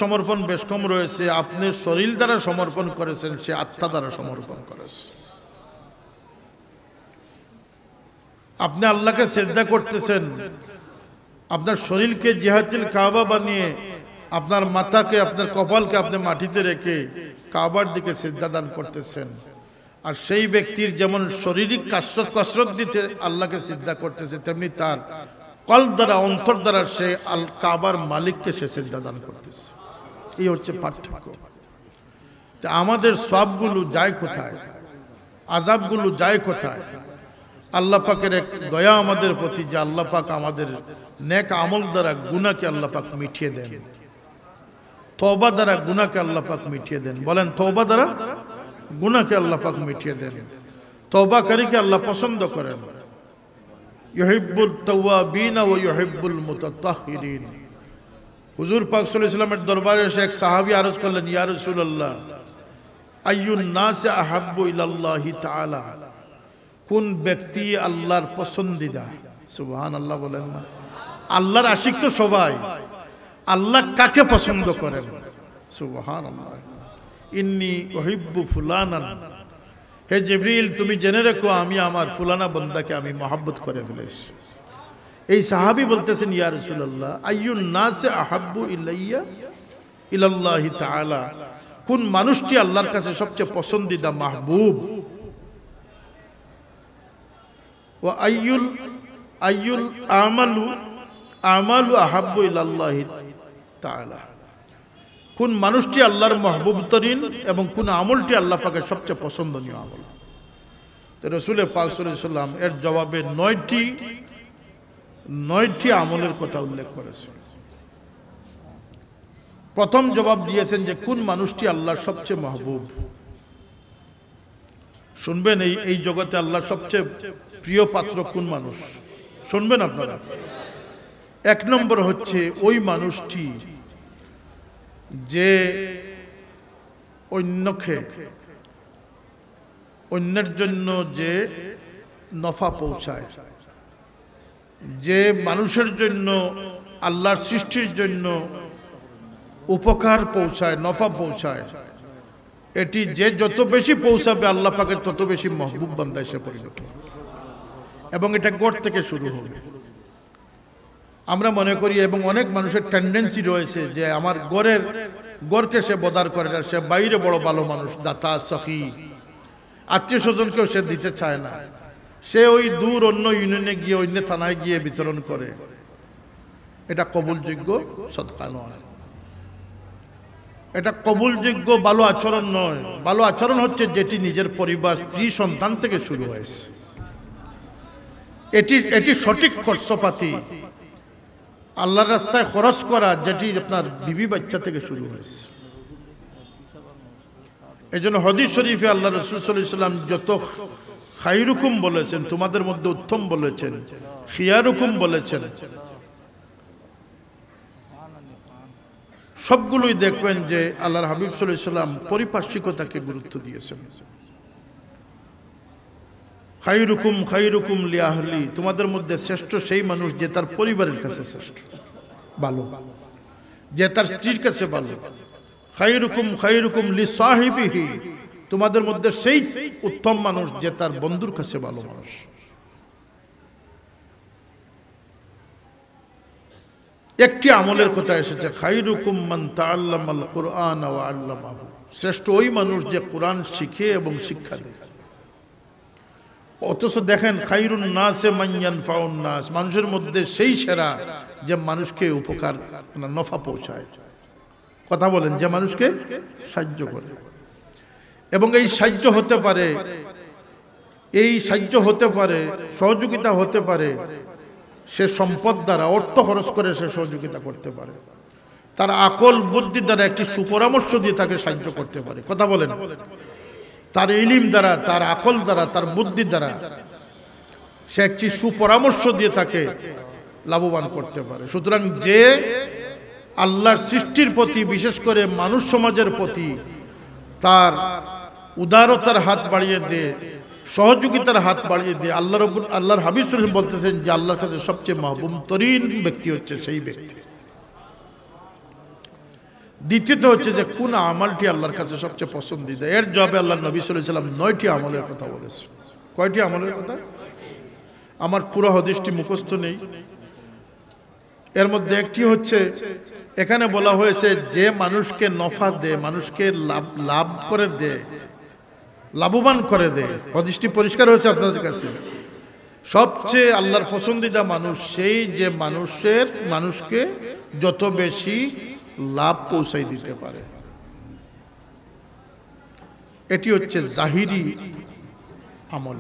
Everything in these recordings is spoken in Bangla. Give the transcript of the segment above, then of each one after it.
সমর্পণ বেশ কম রয়েছে। আপনি শরীর দ্বারা সমর্পণ করেছেন, সে আত্মা দ্বারা সমর্পণ করেছে। আপনি আল্লাহকে সিজদা করতেছেন, আপনার শরীরকে জিহাতুল কাবা বানিয়ে আপনার মাথাকে, আপনার কপালকে আপনি মাটিতে রেখে কাবার দিকে সিজদা দান করতেছেন। আর সেই ব্যক্তির যেমন শারীরিক কসরত দিতে আল্লাহকে সিজদা করতেছে, তেমনি তার কলব দ্বারা, অন্তর দ্বারা সে আল কাবার মালিককে সে সিজদা দান করতেছে। এই হচ্ছে পার্থক্য। আমাদের সওয়াবগুলো যায় কোথায়, আযাবগুলো যায় কোথায়? আল্লাহ পাকের এক দয়া আমাদের প্রতি যে আল্লাহ পাক আমাদের নেক আমল দ্বারা গুনাহকে আল্লাহ পাক মিটিয়ে দেন। তওবা দ্বারা গুনাহকে আল্লাহ পাক মিটিয়ে দেন। বলেন, তওবা দ্বারা গুনাহকে আল্লাহ পাক মিটিয়ে দেন। তওবাকারীকে আল্লাহ পছন্দ করেন। ইউহিব্বুত তাওয়াবিন ওয়া ইউহিব্বুল মুতাতাহহিরিন। হুজুর পাক সাল্লাল্লাহু আলাইহি ওয়াসাল্লামের দরবারে এসে এক সাহাবী আরজ করলেন, ইয়া রাসূলুল্লাহ, আইয়ুন নাস আহাব্বু ইলাল্লাহি তাআলা, কোন ব্যক্তি আল্লাহর পছন্দিদা? সুবহানাল্লাহ বলেন না। আল্লাহর আশিক তো সবাই, আল্লাহ কাকে পছন্দ করেন? সুবহানাল্লাহ। ইন্নী উহিব্বু ফুলানান, হে জিবরিল তুমি জেনে রেখো আমি আমার ফুলানা বান্দাকে আমি মহব্বত করে ফেলেছি। এই সাহাবী বলতেছেন, ইয়া রাসূলুল্লাহ, আইয়ুন নাস আহাব্বু ইলাইয়া ইলাল্লাহি তাআলা, কোন মানুষটি আল্লাহর কাছে সবচেয়ে পছন্দিদা, মাহবুব? ওয়া আইয়ুল আমালু আহাব্বু ইলাল্লাহি তাআলা, কোন মানুষটি আল্লাহর মাহবুব তরিন এবং কোন আমলটি আল্লাহ পাকের সবচেয়ে পছন্দনীয় আমল? তো রাসূল পাক সাল্লাল্লাহু আলাইহি ওয়াসাল্লাম এর জবাবে 9টি আমলের কথা উল্লেখ করেছেন। প্রথম জবাব দিয়েছেন যে কোন মানুষটি আল্লাহর সবচেয়ে মাহবুব। শুনবেন, এই জগতে আল্লাহর সবচেয়ে প্রিয় পাত্র কোন মানুষ? শুনবেন আপনারা। 1 নম্বর হচ্ছে ওই মানুষটি যে অন্যের জন্য যে নফা পৌঁছায়, যে মানুষের জন্য, আল্লাহর সৃষ্টির জন্য উপকার পৌঁছায়, নফা পৌঁছায়। এটি যে যত বেশি পৌঁছাবে আল্লাহ পাকের তত বেশি মাহবুব বান্দা এসে পরিণত হবে। এবং এটা গড় থেকে শুরু হবে। আমরা মনে করি, এবং অনেক মানুষের টেন্ডেন্সি রয়েছে যে আমার গড়কে সে বদার করে না, সে বাইরে বড় ভালো মানুষ, দাতা, সখী, আত্মীয় স্বজনকেও সে দিতে চায় না। সে ওই দূর অন্য ইউনিয়নে গিয়ে, অন্য থানায় গিয়ে বিতরণ করে। এটা কবুলযোগ্য সদকা নয়, এটা কবুলযোগ্য ভালো আচরণ নয়। ভালো আচরণ হচ্ছে যেটি নিজের পরিবার, স্ত্রী, সন্তান থেকে শুরু হয়েছে। এটি সঠিক খরচপাতি, আল্লাহর রাস্তায় খরচ করা, যেটি আপনার বিবি বাচ্চা থেকে শুরু হয়েছে। এই জন্য হাদিস শরীফে আল্লাহ রাসূল সাল্লাল্লাহু আলাইহি ওয়াসাল্লাম যত খায়রুকুম বলেছেন, তোমাদের মধ্যে উত্তম বলেছেন, খিয়ারুকুম বলেছেন, সবগুলোই দেখবেন যে আল্লাহর হাবিব সাল্লাল্লাহু আলাইহি ওয়াসাল্লাম পরিপার্শ্বিকতাকে গুরুত্ব দিয়েছেন। খায়রুকুম লিআহলি, তোমাদের মধ্যে শ্রেষ্ঠ সেই মানুষ যে তার পরিবারের কাছে শ্রেষ্ঠ, ভালো, যে তার স্ত্রীর কাছে ভালো। খায়রুকুম লিসাহিবিহি, তোমাদের মধ্যে সেই উত্তম মানুষ যে তার বন্ধুর কাছে ভালো মানুষ। একটি আমলের কথা এসেছে, খায়রুকুম মান তাআল্লামাল কুরআন ওয়া আল্লামাহু, শ্রেষ্ঠ ওই মানুষ যে কোরআন শিখে এবং শিক্ষা দেয়। অথচ দেখেন, খায়রুন নাসে মান ইয়ানফাউন নাস, মানুষের মধ্যে সেই সেরা যে মানুষকে উপকার, নফা পৌঁছায়। কথা বলেন, যে মানুষকে সাহায্য করে। এবং এই সাহায্য হতে পারে, সহযোগিতা হতে পারে, সে সম্পদ দ্বারা, অর্থ খরচ করে সে সহযোগিতা করতে পারে, তার আকল বুদ্ধি দ্বারা একটি সুপরামর্শ দিয়ে তাকে সাহায্য করতে পারে। কথা বলেন, তার ইলম দ্বারা, তার আকল দ্বারা, তার বুদ্ধি দ্বারা সে একটি সুপরামর্শ দিয়ে তাকে লাভবান করতে পারে। সুতরাং যে আল্লাহর সৃষ্টির প্রতি, বিশেষ করে মানুষ সমাজের প্রতি তার উদারতার হাত বাড়িয়ে দেয়, সহযোগিতার হাত বাড়িয়ে দেয়, আল্লাহর হাবিব সাল্লাল্লাহু আলাইহি ওয়াসাল্লাম বলতেছেন যে আল্লাহর কাছে সবচেয়ে মাহবুব তরিন ব্যক্তি হচ্ছে সেই ব্যক্তি দ্বিতীয়ত হচ্ছে যে কোন আমলটি আল্লাহর কাছে সবচেয়ে পছন্দিদা। এর জবাবে আল্লাহ নবী সাল্লাল্লাহু আলাইহি ওয়াসাল্লাম 9টি আমলের কথা বলেছে। কয়টি আমলের কথা? আমার পুরো হাদিসটি মুখস্থ নেই। এর মধ্যে একটি হচ্ছে, এখানে বলা হয়েছে যে মানুষকে নফা দেয়, মানুষকে লাভ করে দেয়, লাভবান করে দেয়। হাদিসটি পরিষ্কার হয়েছে আপনাদের কাছে। সবচেয়ে আল্লাহর পছন্দিদা মানুষ সেই যে মানুষকে যত বেশি লাভ পৌঁছাই দিতে পারে। এটি হচ্ছে জাহিরি আমল,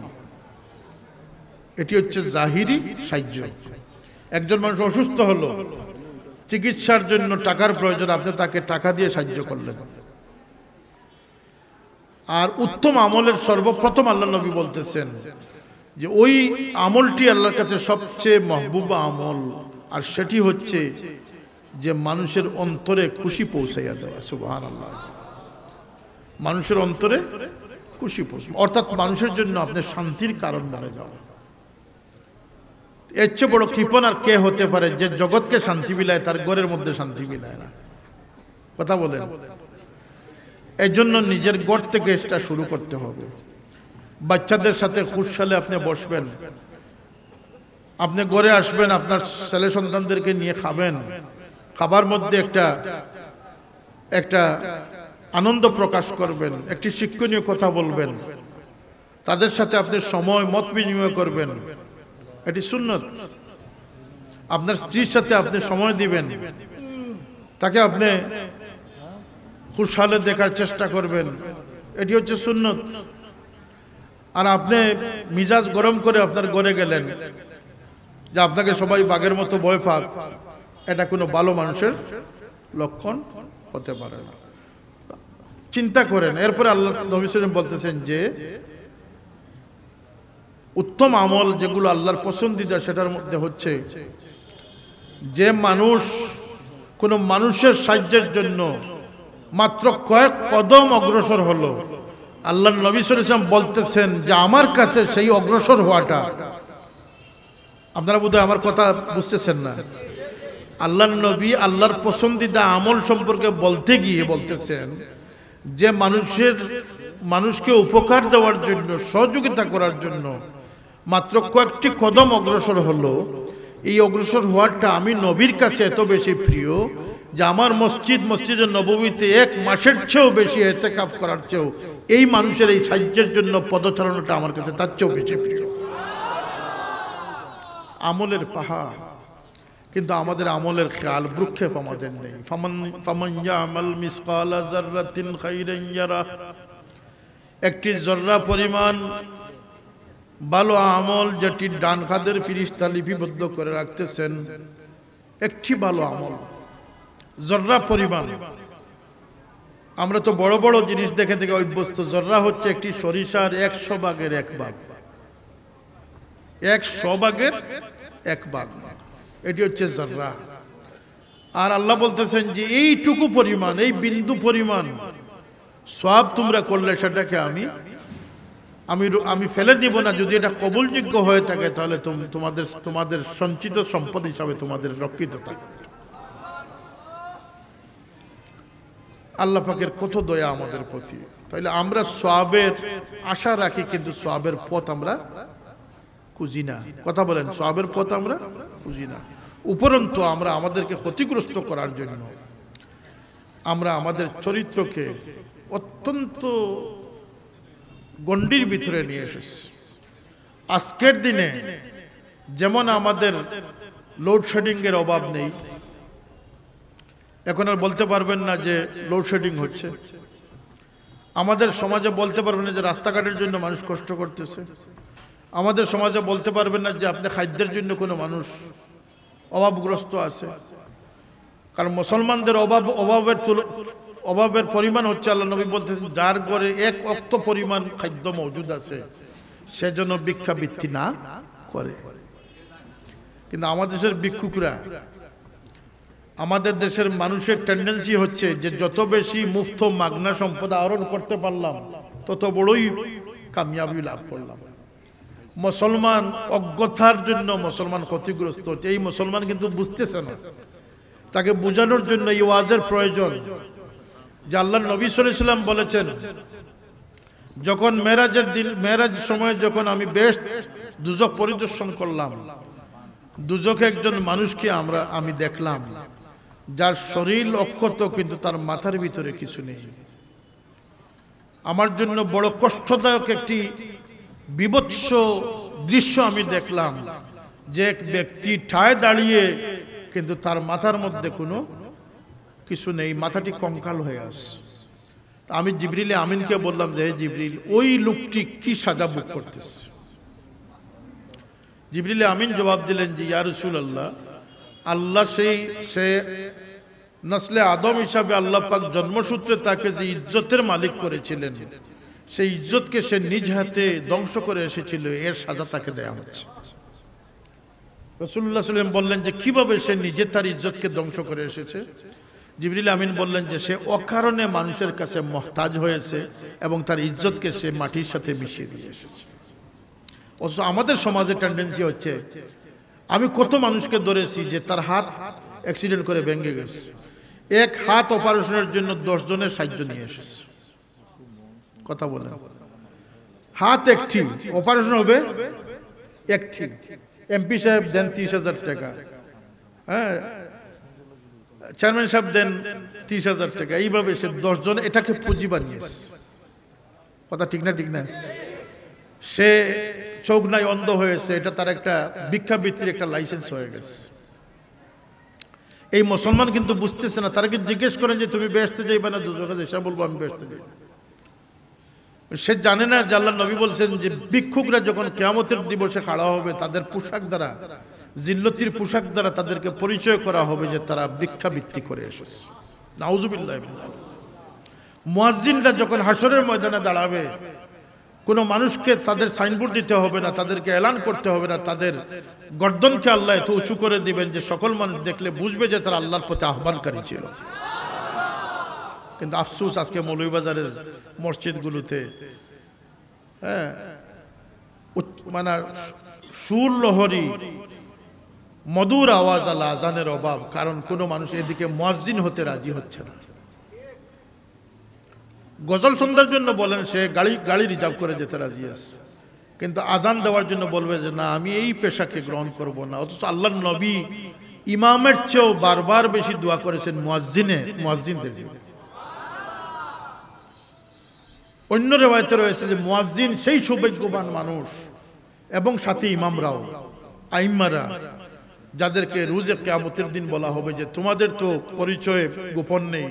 এটি হচ্ছে জাহিরি সাহায্য। একজন মানুষ অসুস্থ হলো, চিকিৎসার জন্য টাকার প্রয়োজন, আপনি তাকে টাকা দিয়ে সাহায্য করলেন। আর উত্তম আমলের সর্বপ্রথম আল্লাহ নবী বলতেছেন যে ওই আমলটি আল্লাহর কাছে সবচেয়ে মাহবুবা আমল, আর সেটি হচ্ছে যে মানুষের অন্তরে খুশি পৌঁছাইয়া দেওয়া। সুবহানাল্লাহ। মানুষের অন্তরে খুশি পৌঁছে, অর্থাৎ মানুষের জন্য আপনি শান্তির কারণ বনে যাওয়া। এর চেয়ে বড় কৃপণ আর কে হতে পারে যে জগৎকে শান্তি বিলায়, তার ঘরের মধ্যে শান্তি বিলায় না? কথা বলেন। এই জন্য নিজের ঘর থেকে এটা শুরু করতে হবে। বাচ্চাদের সাথে খুশহালে আপনি বসবেন, আপনি ঘরে আসবেন, আপনার ছেলে সন্তানদেরকে নিয়ে খাবেন, খাবার মধ্যে একটা আনন্দ প্রকাশ করবেন, একটি শিক্ষণীয় কথা বলবেন, তাদের সাথে আপনি সময় মত বিনিময় করবেন, এটি সুন্নত। আপনার স্ত্রীর সাথে আপনি সময় দিবেন, তাকে আপনি খুশহালে দেখার চেষ্টা করবেন, এটি হচ্ছে সুন্নত। আর আপনি মিজাজ গরম করে আপনার ঘরে গেলেন যে আপনাকে সবাই বাঘের মতো ভয় পাক, এটা কোনো ভালো মানুষের লক্ষণ হতে পারে না। চিন্তা করেন। এরপরে আল্লাহ নবী সাল্লাল্লাহু আলাইহি ওয়াসাল্লাম বলতেছেন যে উত্তম আমল যেগুলো আল্লাহর পছন্দিদা, সেটার মধ্যে হচ্ছে যে মানুষ কোন মানুষের সাহায্যের জন্য মাত্র কয়েক কদম অগ্রসর হলো, আল্লাহ নবী সাল্লাল্লাহু আলাইহি ওয়াসাল্লাম বলতেছেন যে আমার কাছে সেই অগ্রসর হওয়াটা, আপনারা বোধহয় আমার কথা বুঝতেছেন না। আল্লাহ নবী আল্লাহর পছন্দিদা আমল সম্পর্কে বলতে গিয়ে বলতেছেন যে মানুষকে উপকার দেওয়ার জন্য, সহযোগিতা করার জন্য মাত্র কয়েকটি কদম অগ্রসর হলো, এই অগ্রসর হওয়াটা আমি নবীর কাছে এত বেশি প্রিয় যে আমার মসজিদে নববীতে 1 মাসের চেয়েও বেশি ইতিকাফ করার চেয়েও এই মানুষের এই সাহায্যের জন্য পদচারণাটা আমার কাছে তার চেয়েও বেশি প্রিয়। আমলের পাহাড়, কিন্তু আমাদের আমলের খেয়াল ভ্রুক্ষেপ আমাদের নেই। ফামান ইয়ামাল মিসকালা যাররাতিন খাইরান ইয়ারা, একটি জর্রা পরিমাণ ভালো আমল যেটি ডান কাদের ফেরেশতা লিপিবদ্ধ করে রাখতেছেন, একটি ভালো আমল জর্রা পরিমাণ। আমরা তো বড় বড় জিনিস দেখে দেখে অভ্যস্ত। জর্রা হচ্ছে একটি সরিষার 100 ভাগের 1 ভাগ, 100 ভাগের 1 ভাগ, এটি হচ্ছে জর্রা। আর আল্লাহ বলতেছেন যে এইটুকু পরিমাণ, এই বিন্দু পরিমাণ সওয়াব তোমরা করলে সেটাকে আমি ফেলে দিব না। যদি এটা কবুলযোগ্য হয়ে থাকে তাহলে তোমাদের সঞ্চিত সম্পদ হিসাবে তোমাদের রক্ষিত থাকে। আল্লাহ পাকের কত দয়া আমাদের প্রতি। তাহলে আমরা সওয়াবের আশা রাখি, কিন্তু সওয়াবের পথ আমরা খুঁজি না। কথা বলেন, সওয়াবের পথ আমরা খুঁজি না। উপরন্তু আমরা আমাদেরকে ক্ষতিগ্রস্ত করার জন্য আমরা আমাদের চরিত্রকে অত্যন্ত গণ্ডির ভিতরে নিয়ে এসেছি। আজকের দিনে যেমন আমাদের লোডশেডিং এর অভাব নেই, এখন আর বলতে পারবেন না যে লোডশেডিং হচ্ছে। আমাদের সমাজে বলতে পারবেন না যে রাস্তাঘাটের জন্য মানুষ কষ্ট করতেছে। আমাদের সমাজে বলতে পারবেন না যে আপনি খাদ্যের জন্য কোনো মানুষ অভাবগ্রস্ত আছে। কারণ মুসলমানদের অভাবের পরিমাণ হচ্ছে, আল্লাহ নবী বলতেছেন যার ঘরে 1 ওয়াক্ত পরিমাণ খাদ্য মজুদ আছে সে যেন ভিক্ষাবৃত্তি না করে। কিন্তু আমাদের দেশের ভিক্ষুকরা, আমাদের দেশের মানুষের টেন্ডেন্সি হচ্ছে যে যত বেশি মুফত মাগনা সম্পদ আহরণ করতে পারলাম তত বড়ই কামিয়াবি লাভ করলাম। মুসলমান অজ্ঞতার জন্য মুসলমান ক্ষতিগ্রস্ত হচ্ছে। এই মুসলমান কিন্তু বুঝতেছে না, তাকে বোঝানোর জন্য এই ওয়াজের প্রয়োজন। যে আল্লাহর নবী সাল্লাল্লাহু আলাইহি ওয়াসাল্লাম বলেছেন, যখন মেরাজের দিন, মেরাজ সময় যখন আমি বেহেশত দুজক পরিদর্শন করলাম, দুজকে একজন মানুষকে আমি দেখলাম যার শরীর অক্ষত কিন্তু তার মাথার ভিতরে কিছু নেই। আমার জন্য বড় কষ্টদায়ক একটি বিভৎস দৃশ্য আমি দেখলাম, যে এক ব্যক্তি ঠায় দাঁড়িয়ে কিন্তু তার মাথার মধ্যে কোনো কিছু নেই, মাথাটি কঙ্কাল হয়ে আসে। আমি জিবরিল আমিনকে বললাম যে হে জিবরিল, ওই লোকটি কি সাজা ভোগ করতেছে? জিবরিল আমিন জবাব দিলেন যে ইয়া রাসূলুল্লাহ, আল্লাহ সে নসলে আদম হিসাবে আল্লাহ পাক জন্মসূত্রে তাকে যে ইজ্জতের মালিক করেছিলেন, সেই ইজ্জতকে সে নিজ হাতে ধ্বংস করে এসেছিল, এর সাজা তাকে দেয়া হচ্ছে। রাসূলুল্লাহ সাল্লাল্লাহু আলাইহি ওয়াসাল্লাম বললেন যে কিভাবে সে নিজে তার ইজ্জতকে ধ্বংস করে এসেছে? জিবরিল আমিন বললেন যে সে অকারণে মানুষের কাছে মুহতাজ হয়েছে এবং তার ইজ্জতকে সে মাটির সাথে মিশিয়ে দিয়ে এসেছে। অথচ আমাদের সমাজে টেন্ডেন্সি হচ্ছে, আমি কত মানুষকে ধরেছি যে তার হাত অ্যাক্সিডেন্ট করে ভেঙে গেছে, এক হাত অপারেশনের জন্য 10 জনের সাহায্য নিয়ে এসেছে। কথা বলেন, হাত একটি অপারেশন হবে একটি, এমপি সাহেব দেন 30,000 টাকা, হ্যাঁ চেয়ারম্যান সাহেব দেন 30,000 টাকা, এইভাবে সে 10 জন এটাকে পুঁজি বানিয়েছে। কথা ঠিক না? ঠিক না? সে চোখ নাই অন্ধ হয়েছে, এটা তার একটা ভিক্ষাবৃত্তির একটা লাইসেন্স হয়ে গেছে। এই মুসলমান কিন্তু বুঝতেছে না। তারা কি জিজ্ঞেস করেন যে তুমি বেহেশতে যাইবা না দুজকে? সে বলবো আমি বেহেশতে যাই। সে জানে না যে আল্লাহর নবী বলছেন যে ভিক্ষুকরা যখন কিয়ামতের দিবসে খাড়া হবে, তাদের পোশাক দ্বারা, জিল্লতির পোশাক দ্বারা তাদেরকে পরিচয় করা হবে যে তারা ভিক্ষাবৃত্তি করে এসেছে। নাউজুবিল্লাহ। মুয়াজ্জিনরা যখন হাসরের ময়দানে দাঁড়াবে, কোনো মানুষকে তাদের সাইনবোর্ড দিতে হবে না, তাদেরকে এলান করতে হবে না, তাদের গর্দনকে আল্লাহ এত উঁচু করে দিবেন যে সকল মানুষ দেখলে বুঝবে যে তারা আল্লাহর প্রতি আহ্বানকারী ছিল। কিন্তু আফসোস, আজকে মৌলভীবাজারের মসজিদগুলোতে হ্যাঁ মানে সুর লহরী মধুর আওয়াজ আলা আজানের অভাব, কারণ কোনো মানুষ এদিকে মুয়াজ্জিন হতে রাজি হচ্ছে না। গজল সন্ধ্যার জন্য বলেন সে গাড়ি রিজার্ভ করে যেতে রাজি আছে, কিন্তু আজান দেওয়ার জন্য বলবে যে না আমি এই পেশাকে গ্রহণ করব না। অথচ আল্লাহর নবী ইমামের চেয়েও বারবার বেশি দোয়া করেছেন মুয়াজ্জিনদের জন্য। অন্য রিওয়ায়াতে রয়েছে যে মুয়াজ্জিন সেই সৌভাগ্যবান মানুষ এবং সাথে ইমামরাও, আইম্মারা, যাদেরকে রোজে কিয়ামতের দিন বলা হবে যে তোমাদের তো পরিচয় গোপন নেই,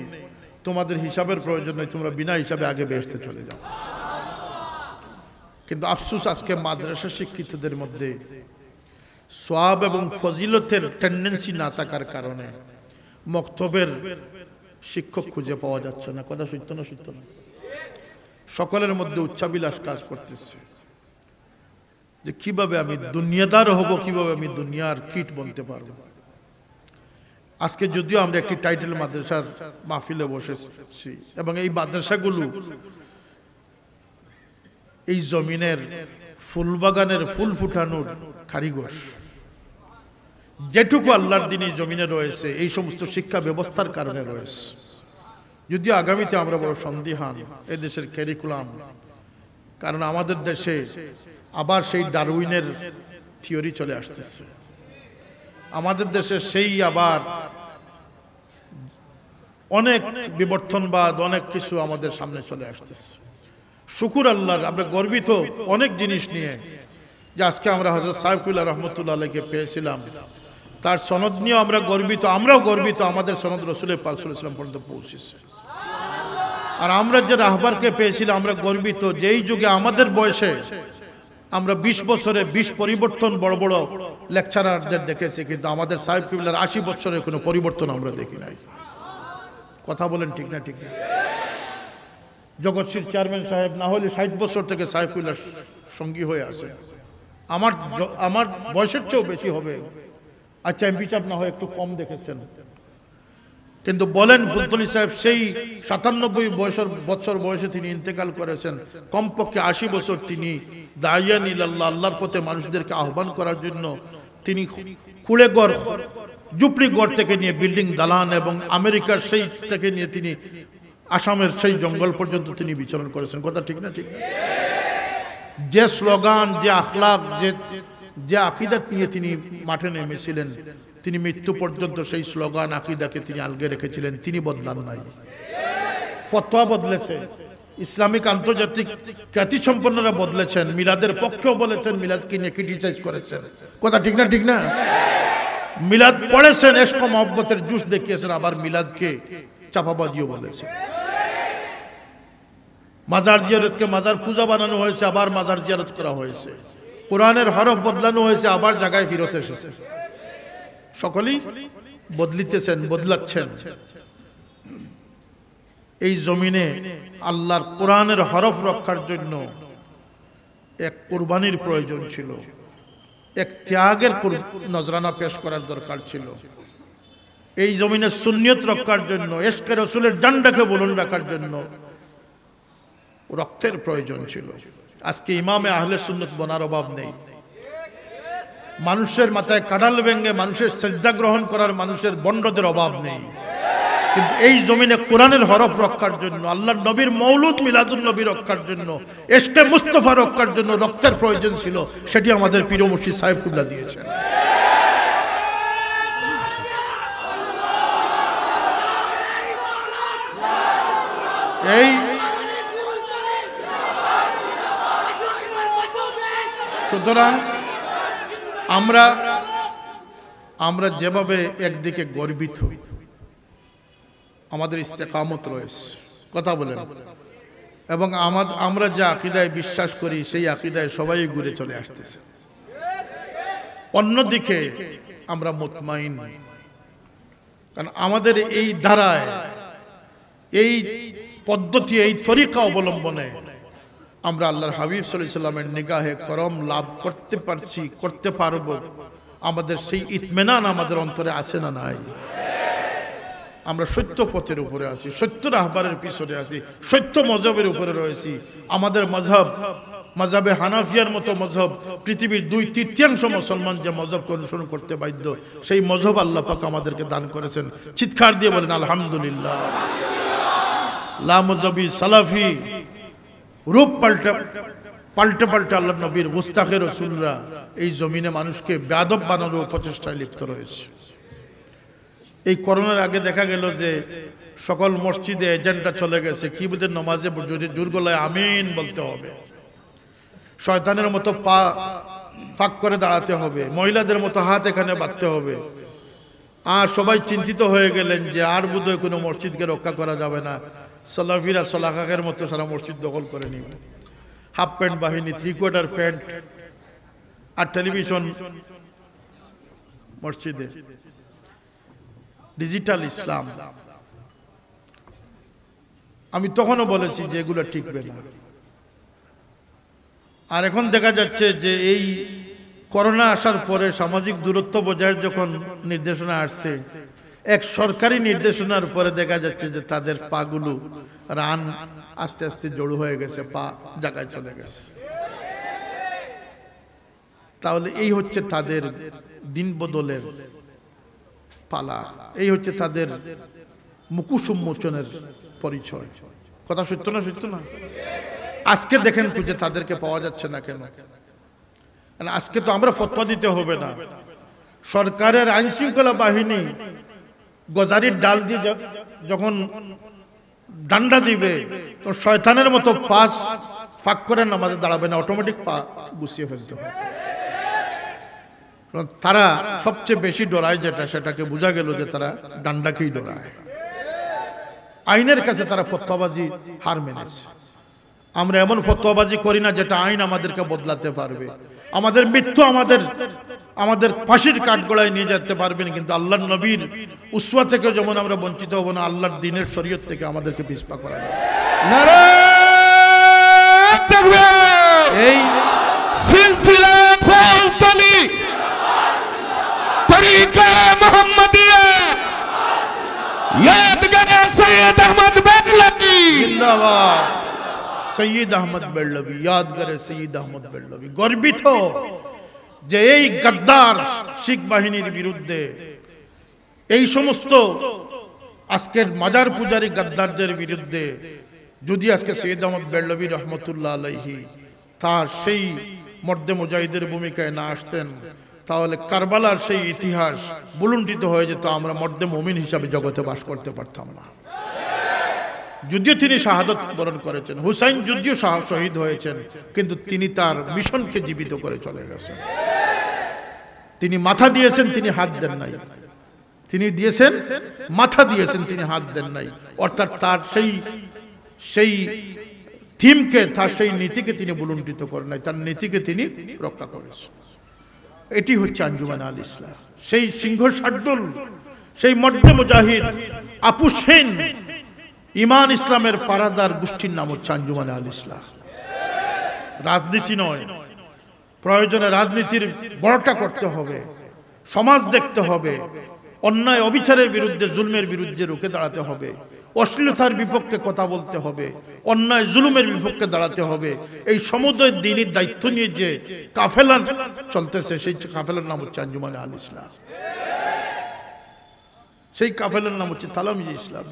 তোমাদের হিসাবের প্রয়োজন নেই, তোমরা বিনা হিসাবে আগে বেহেশতে চলে যাও। কিন্তু আফসোস, আজকে মাদ্রাসা শিক্ষিতদের মধ্যে সওয়াব এবং ফজিলতের টেন্ডেন্সি না থাকার কারণে মক্তবের শিক্ষক খুঁজে পাওয়া যাচ্ছে না। কথা সত্য না? সত্য না? সকলের মধ্যে উচ্চাবিলাস কাজ করতেছে যে কিভাবে আমি দুনিয়াদার হব, কিভাবে আমি দুনিয়ার কীট বলতে পারবো। আজকে যদিও আমরা একটি টাইটেল মাদ্রাসার মাহফিলে বসেছি এবং এই মাদ্রাসাগুলো এই জমিনের ফুলবাগানের ফুল ফুটানোর কারিগর, যেটুকু আল্লাহর দ্বীনের জমিনে রয়েছে এই সমস্ত শিক্ষা ব্যবস্থার কারণে রয়েছে। যদিও আগামীতে আমরা বড় সন্দিহান এই দেশের ক্যারিকুলাম, কারণ আমাদের দেশে আবার সেই ডারউইনের থিওরি চলে আসতেছে। আমাদের দেশে সেই আবার অনেক বিবর্তনবাদ, অনেক কিছু আমাদের সামনে চলে আসতেছে। শুকুর আল্লাহর, আমরা গর্বিত অনেক জিনিস নিয়ে, যে আজকে আমরা হযরত সাইফুল্লাহ রহমতুল্লাহ আলাইহিকে পেয়েছিলাম, তার সনদ নিয়ে আমরা গর্বিত। আমরাও গর্বিত আমাদের সনদ রাসূলের পাক সাল্লাল্লাহু আলাইহি ওয়াসাল্লাম পর্যন্ত পৌঁছেছে। আর আমরা যে রাহবারকে পেয়েছিলাম আমরা গর্বিত, যেই যুগে আমাদের বয়সে আমরা 20 বছরে 20 পরিবর্তন বড় বড় লেকচারারদের দেখেছি, কিন্তু আমাদের সাহেব কিবলার 80 বছরের কোনো পরিবর্তন আমরা দেখি নাই। কথা বলেন ঠিক না? ঠিক না? জগৎশীর চেয়ারম্যান সাহেব না হলে 60 বছর থেকে সাইফুল্লাহর সঙ্গী হয়ে আছে। আমার বয়সের চেয়েও বেশি হবে। আচ্ছা, এমপি সাহেব না হয় একটু কম দেখেছেন, কিন্তু বলেন ফুলতলি সাহেব সেই 97 বছর বয়সে তিনি ইন্তেকাল করেছেন। কমপক্ষে 80 বছর তিনি দাইয়ান ইলাল্লাহ, আল্লাহর পথে মানুষদেরকে আহ্বান করার জন্য তিনি কুড়ে ঘর, ঝুপড়ি ঘর থেকে নিয়ে বিল্ডিং দালান এবং আমেরিকার সেই থেকে নিয়ে তিনি আসামের সেই জঙ্গল পর্যন্ত তিনি বিচরণ করেছেন। কথা ঠিক না? ঠিক না? যে স্লোগান, যে আখলাক, যে আকীদা নিয়ে তিনি মাঠে নেমেছিলেন, তিনি মৃত্যু পর্যন্ত সেই স্লোগান আকীদাকে তিনি আলগে রেখেছিলেন, তিনি বদলান নাই। ফতোয়া বদলেছে, ইসলামিক আন্তর্জাতিক খ্যাতি সম্পন্নরা বদলেছেন, মিলাদের পক্ষেও বলেছেন, মিলাদকে নিয়ে ক্রিটিসাইজ করেছেন। কথা ঠিক না? ঠিক না? মিলাদ পড়েছেন, ইশক ও মহব্বতের জুস দেখিয়েছেন, আবার মিলাদকে চাপাবাজিও বলেছেন। মাজার জিয়ারতকে মাজার পূজা বানানো হয়েছে, আবার মাজার জিয়ারত করা হয়েছে। কোরআনের হরফ বদলানো হয়েছে, আবার জায়গায় ফিরত এসেছে। সকলেই বদলিতেছেন, বদলাচ্ছেন। এই জমিনে আল্লাহর কোরআনের হরফ রক্ষার জন্য এক কুরবানির প্রয়োজন ছিল, এক ত্যাগের নজরানা পেশ করার দরকার ছিল। এই জমিনে সুন্নিয়ত রক্ষার জন্য, ইশকে রাসূলের ঝান্ডাকে বুলন্দ রাখার জন্য রক্তের প্রয়োজন ছিল। আজকে ইমামে আহলে সুন্নাত বনার অভাব নেই। মানুষের মাথায় কাঁঠাল ভেঙে মানুষের সিজদা গ্রহণ করার মানুষের বন্ডদের অভাব নেই। কিন্তু এই জমিনে কোরআনের হরফ রক্ষার জন্য, আল্লাহর নবীর মৌলুদ মিলাদুন নবী রক্ষার জন্য, ইশকে মুস্তাফা রক্ষার জন্য রক্তের প্রয়োজন ছিল। সেটি আমাদের পীর মুর্শিদ সাহেব কুল্লা দিয়েছেন। এই সুতরাং আমরা যেভাবে একদিকে গর্বিত, আমাদের ইস্তেকামত রয়েছে, কথা বলেন, এবং আমরা যে আকীদায় বিশ্বাস করি সেই আকীদায় সবাই ঘুরে চলে আসতেছে। অন্যদিকে আমরা মুতমাইন, কারণ আমাদের এই ধারায়, এই পদ্ধতি, এই তরিকা অবলম্বনে আমরা আল্লাহর হাবিব সাল্লাল্লাহু আলাইহি ওয়াসাল্লামের নিগাহে করম লাভ করতে পারছি, করতে পারবো। আমাদের সেই ইতমিনান আমাদের অন্তরে আছে না নাই? আমরা সত্য পথের উপরে আছি, সত্য রাহবারের পিছনে আছি, সত্য মযহবের উপরে রয়েছি। আমাদের মযহবে হানাফিয়ার মতো মযহব, পৃথিবীর 2/3 মুসলমান যে মযহবকে অনুসরণ করতে বাধ্য, সেই মযহব আল্লাহ পাক আমাদেরকে দান করেছেন। চিৎকার দিয়ে বলেন আলহামদুলিল্লাহ। লা মযহবি সালাফি রূপ পাল্টে আল্লাহ নবীর গুস্তাখে রাসূলরা এই জমিনে মানুষকে বেয়াদব বানানোর প্রচেষ্টায় লিপ্ত রয়েছে। এই করোনার আগে দেখা গেল যে সকল মসজিদে এজেন্টটা চলে গেছে, কি বুঝে নামাজে জোর গলায় আমিন বলতে হবে, শয়তানের মতো পা ফাঁক করে দাঁড়াতে হবে, মহিলাদের মতো হাত এখানে বাঁধতে হবে। আর সবাই চিন্তিত হয়ে গেলেন যে আর বোধহয় কোনো মসজিদকে রক্ষা করা যাবে না, সালাফিরা সলাখাকের মতো সারা মসজিদ দখল করে নিবে। হাফ প্যান্ট বাহিনী, 3/4 প্যান্ট আর টেলিভিশন মসজিদে, ডিজিটাল ইসলাম। আমি তখনও বলেছি যে এগুলো টিকবে না। আর এখন দেখা যাচ্ছে যে এই করোনা আসার পরে সামাজিক দূরত্ব বজায়ের যখন নির্দেশনা আসছে, এক সরকারি নির্দেশনার পরে দেখা যাচ্ছে যে তাদের পাগুলো রান আস্তে আস্তে জড়ো হয়ে গেছে, পা জায়গায় চলে গেছে। তাহলে এই হচ্ছে তাদের দিন বদলের পালা, এই হচ্ছে তাদের মুখোশ উন্মোচনের পরিচয়। কথা সত্য না? সত্য না? আজকে দেখেন খুঁজে তাদেরকে পাওয়া যাচ্ছে না কেন? আজকে তো আমরা ফতোয়া দিতে হবে না, সরকারের আইন শৃঙ্খলা বাহিনী গজারির ডাল দিয়ে যখন ডান্ডা দিবে তো শয়তানের মতো পাস ফাঁক করে নামাজে দাঁড়াবে না, অটোমেটিক পা গুছিয়ে ফেলতে হবে। তারা সবচেয়ে বেশি ডরায় যেটা, সেটাকে বোঝা গেল যে তারা ডান্ডাকেই ডরায়। আইনের কাছে তারা ফতোয়াবাজি হার মেনেছে। আমরা এমন ফতোয়াবাজি করি না যেটা আইন আমাদেরকে বদলাতে পারবে, আমাদের মৃত্যু আমাদের ফাঁসির কাঠগড়ায় নিয়ে যেতে পারবেন, কিন্তু আল্লাহর নবীর উসওয়া থেকে যেমন আমরা বঞ্চিত হব না, আল্লাহর দ্বীনের শরীয়ত থেকে আমাদেরকে পিছপা করা যাবে। নারে তাকবীর! এই সিলসিলা ফালতলি তরিকা মুহাম্মাদিয়া ইয়াদগার সৈয়দ আহমদ বেলবি জিন্দাবাদ। সৈয়দ আহমদ বেলবি, ইয়াদগার সৈয়দ আহমদ বেলবি গর্বিত যে এই গদ্দার শিখ বাহিনীর বিরুদ্ধে, এই সমস্ত আজকের মাজার পূজারী গাদ্দারদের বিরুদ্ধে যদি আজকে সৈয়দ আহমদ বেরলভী রহমতুল্লাহ আলাইহি তার সেই মর্দে মুজাহিদের ভূমিকায় না আসতেন, তাহলে কারবালার সেই ইতিহাস বুলুণ্ঠিত হয়ে যেত, আমরা মর্দে মুমিন হিসাবে জগতে বাস করতে পারতাম না। যদিও তিনি শাহাদত বরণ করেছেন, হুসাইন যদিও শহীদ হয়েছেন, কিন্তু তিনি তার মিশনকে জীবিত করে চলে গেছেন। তিনি মাথা দিয়েছেন, তিনি হাত দেন নাই। তিনি দিয়েছেন মাথা দিয়েছেন, তিনি হাত দেন নাই। অর্থাৎ তার সেই থিমকে, তার সেই নীতিকে তিনি বুলুণ্ঠিত করেন নাই, তার নীতিকে তিনি রক্ষা করেছেন। এটি হচ্ছে আঞ্জুমান আল ইসলাম, সেই সিংহ শার্দুল, সেই মর্দে মুজাহিদ আপু সেন ইমান ইসলামের পারাদার গোষ্ঠীর নাম হচ্ছে আঞ্জুমান আল ইসলাম। রাজনীতি নয়, প্রয়োজনে রাজনীতির বড়টা করতে হবে, সমাজ দেখতে হবে, অন্যায় অবিচারের বিরুদ্ধে, জুলমের বিরুদ্ধে রুখে দাঁড়াতে হবে, অশ্লীলতার বিপক্ষে কথা বলতে হবে, অন্যায় জুলুমের বিপক্ষে দাঁড়াতে হবে। এই সমুদয় দ্বীনের দায়িত্ব নিয়ে যে কাফেলা চলতেছে, সেই কাফেলার নাম হচ্ছে আঞ্জুমান আল ইসলাম। সেই কাফেলার নাম হচ্ছে তালামিজ ইসলাম।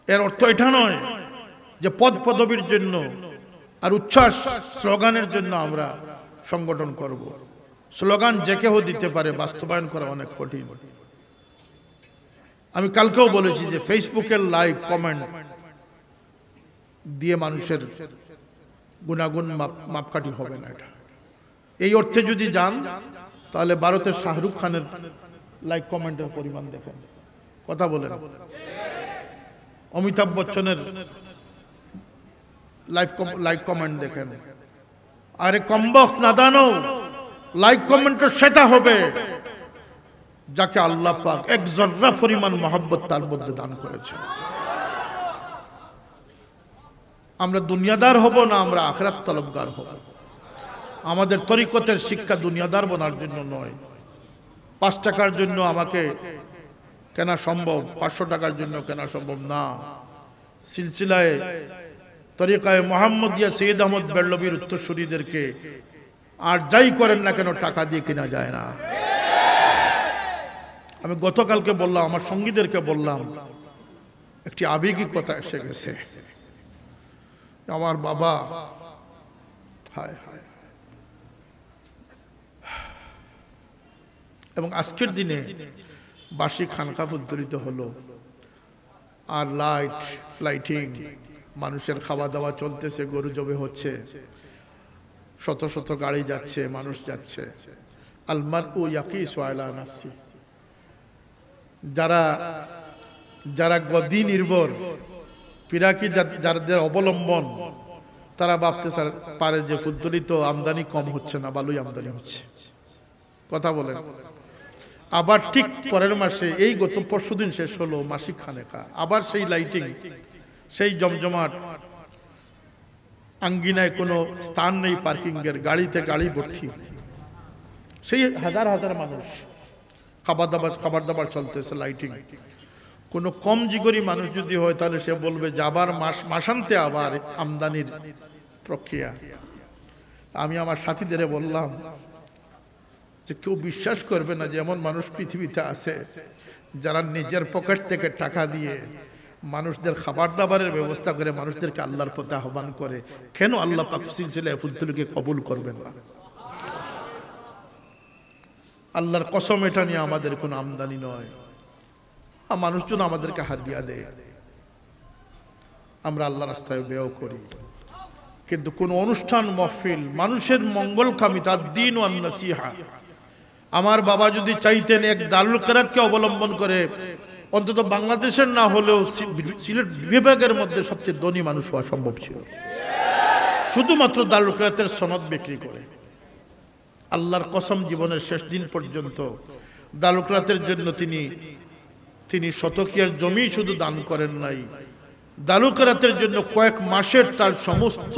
এর অর্থ এটা নয় যে পদ পদবীর জন্য আর উচ্ছ্বাস স্লোগানের জন্য আমরা সংগঠন করব। স্লোগান যে কেউ দিতে পারে, বাস্তবায়ন করা অনেক কঠিন। আমি কালকেও বলেছি যে ফেসবুকের লাইক কমেন্ট দিয়ে মানুষের গুণাগুণ মাপকাঠি হবে না। এটা এই অর্থে যদি যান, তাহলে ভারতের শাহরুখ খানের লাইক কমেন্টের পরিমাণ দেখেন, কথা বলেন। অমিতাভ বচ্চনের লাইক কমেন্ট দেখেন। আরে কমবখ নাদানো, লাইক কমেন্ট সেটা হবে যাকে আল্লাহ পাক এক জর্রা পরিমাণ মহব্বত তার মধ্যে দান করেছেন। আমরা দুনিয়াদার হব না, আমরা আখিরাত তলবগার হব। আমাদের তরিকতের শিক্ষা দুনিয়াদার বনার জন্য নয়। 5 টাকার জন্য আমাকে কেনা সম্ভব, 500 টাকার জন্য কেনা সম্ভব না। সিলসিলায় তরিকায় মোহাম্মদিয়া সৈয়দ আহমদ বেরলভীর উত্তরসূরিদেরকে আর যাই করেন না কেন টাকা দিয়ে কেনা যায় না। আমি গতকালকে বললাম, আমার সঙ্গীদেরকে বললাম, একটি আবেগিক কথা এসে গেছে। আমার বাবা, হায় হায়, এবং আজকের দিনে বার্ষিক খানকা উদ্বোধিত হলো, আর লাইটিং, মানুষের খাওয়া দাওয়া চলতেছে, গরু জবে হচ্ছে, শত শত গাড়ি যাচ্ছে, মানুষ যাচ্ছে। আলমারউ ইয়াকিসু আলা নাফসি, যারা গদি নির্ভর পিরাকি যাদের অবলম্বন, তারা ভাবতে পারে যে উদ্দোলিত আমদানি কম হচ্ছে না, ভালোই আমদানি হচ্ছে, কথা বলেন। আবার ঠিক পরের মাসে, এই গত পরশুদিন শেষ হলো মাসিক খানেকা, আবার সেই লাইটিং, সেই জমজমাট, আঙ্গিনায় কোনো স্থান নেই পার্কিং এর, গাড়িতে গাড়ি ভর্তি, সেই হাজার হাজার মানুষ, খাবার দাবার চলতেছে, লাইটিং। কোনো কম জিগরি মানুষ যদি হয়, তাহলে সে বলবে যে আবার মাসান্তে আবার আমদানির প্রক্রিয়া। আমি আমার সাথীদের বললাম যে কেউ বিশ্বাস করবে না যে এমন মানুষ পৃথিবীতে আছে যারা নিজের পকেট থেকে টাকা দিয়ে মানুষদের খাবার দাবারের ব্যবস্থা করে, মানুষদেরকে আল্লাহর পথে আহ্বান করে। কেন আল্লাহ পাক সিলসিলায়ে ফুদ্দুলকে কবুল করবেন না? আল্লাহর কসম, এটা নিয়ে আমাদের কোনো আমদানি নয়। মানুষজন আমাদেরকে হাদিয়া দেয়, আমরা আল্লাহ রাস্তায় ব্যয় করি। কিন্তু কোন অনুষ্ঠান মাহফিল মানুষের মঙ্গল কামিতা, দ্বীন ওয়ান নাসিহা, আমার বাবা যদি চাইতেন এক দারুল কিরাতকে অবলম্বন করে অন্তত বাংলাদেশের না হলেও সিলেট বিভাগের মধ্যে সবচেয়ে ধনী মানুষ হওয়া সম্ভব ছিল, শুধুমাত্র দারুল কিরাতের সনদ বিক্রি করে। আল্লাহর কসম, জীবনের শেষ দিন পর্যন্ত দারুল কিরাতের জন্য তিনি শতকিয়ার জমি শুধু দান করেন নাই, দারুল কিরাতের জন্য কয়েক মাসের তার সমস্ত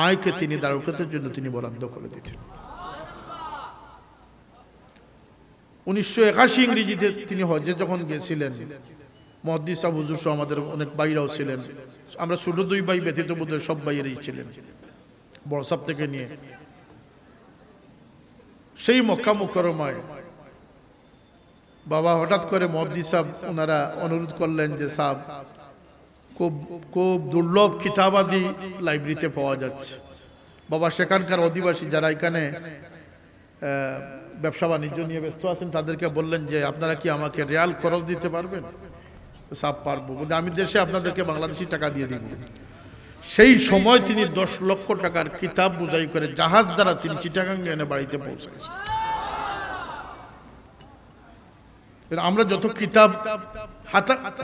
আয়কে তিনি দারুল কিরাতের জন্য তিনি বরাদ্দ করে দিতেন। 1981 ইংরেজিতে তিনি হজ্জে যখন গেছিলেন, মুহাদ্দিস সাহেব হুজুর সহ আমাদের অনেক ভাইরাও ছিলেন, আমরা ছোট 2 ভাই ব্যতীত বোধহয় সব ভাইয়েরই ছিলেন, বড় সাহেব থেকে নিয়ে। সেই মক্কা মুকাররমায় বাবা হঠাৎ করে মুফতি সাহেব ওনারা অনুরোধ করলেন যে সাহেব খুব খুব দুর্লভ কিতাবাদি লাইব্রেরিতে পাওয়া যাচ্ছে। বাবা সেখানকার অধিবাসী যারা এখানে ব্যবসা বাণিজ্য নিয়ে ব্যস্ত আছেন তাদেরকে বললেন যে আপনারা কি আমাকে রিয়াল খরচ দিতে পারবেন? সাহেব পারবো, কিন্তু আমি দেশে আপনাদেরকে বাংলাদেশি টাকা দিয়ে দিব। সেই সময় তিনি 10 লক্ষ টাকার কিতাব বোঝাই করে জাহাজ দ্বারা তিনি চিটাগাং এনে বাড়িতে পৌঁছাইছেন। আমরা যত কিতাব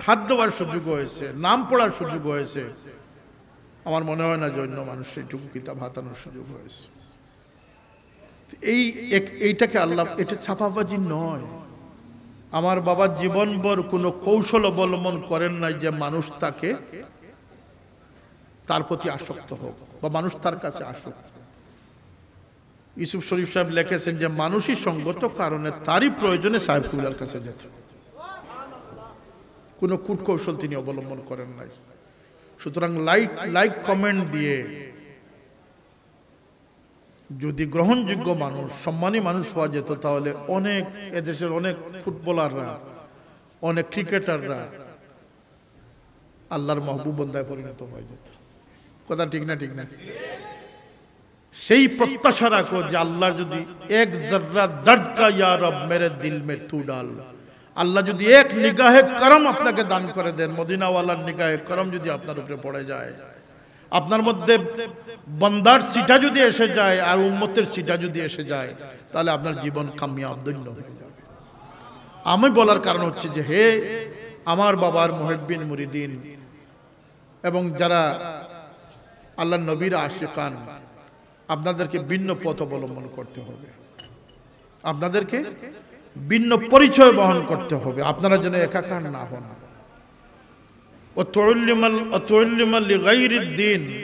হাত দেওয়ার সুযোগ হয়েছে, নাম পড়ার সুযোগ হয়েছে, আমার মনে হয় না যে অন্য মানুষ সেইটুকু কিতাব হাতানোর সুযোগ হয়েছে। এইটাকে আল্লাহ, এটা ছাপাবাজি নয়। আমার বাবা জীবনভর কোনো কৌশল অবলম্বন করেন নাই যে মানুষ তাকে তার প্রতি আসক্ত হোক বা মানুষ তার কাছে আসক্ত। ইউসুফ শরীফ সাহেব লিখেছেন যে মানুষই সঙ্গত কারণে তারই প্রয়োজনে সাহেবুল্লাহর কাছে যেত, কোনো কূটকৌশল তিনি অবলম্বন করেন নাই। সুতরাং লাইক কমেন্ট দিয়ে যদি গ্রহণযোগ্য মানুষ, সম্মানী মানুষ হওয়া যেত, তাহলে অনেক এদেশের অনেক ফুটবলাররা, অনেক ক্রিকেটাররা আল্লাহর মাহবুব বান্দায় পরিণত হয়ে যেত। কথা ঠিক না? ঠিক না? সেই প্রত্যাশা রাখো যে আল্লাহ যদি এক জর্রা দর্দ কা ইয়া রব মেরে দিল মে তু ডাল, আল্লাহ যদি এক নিগাহে করম আপনাকে দান করে দেন, মদিনাওয়ালার নিগাহে করম যদি আপনার উপরে পড়ে যায়, আপনার মধ্যে বান্দার সিটা যদি এসে যায় আর উম্মতের সিটা যদি এসে যায়, তাহলে আপনার জীবন কামিয়াব ধন্য হয়ে যাবে। আমি বলার কারণ হচ্ছে যে হে আমার বাবার মুহিব্বিন মুরিদিন এবং যারা আল্লাহ নবীর আশিকান, আপনাদেরকে ভিন্ন পথ অবলম্বন করতে হবে, আপনাদেরকে ভিন্ন পরিচয় বহন করতে হবে। আপনারা যেন একাকার না হন।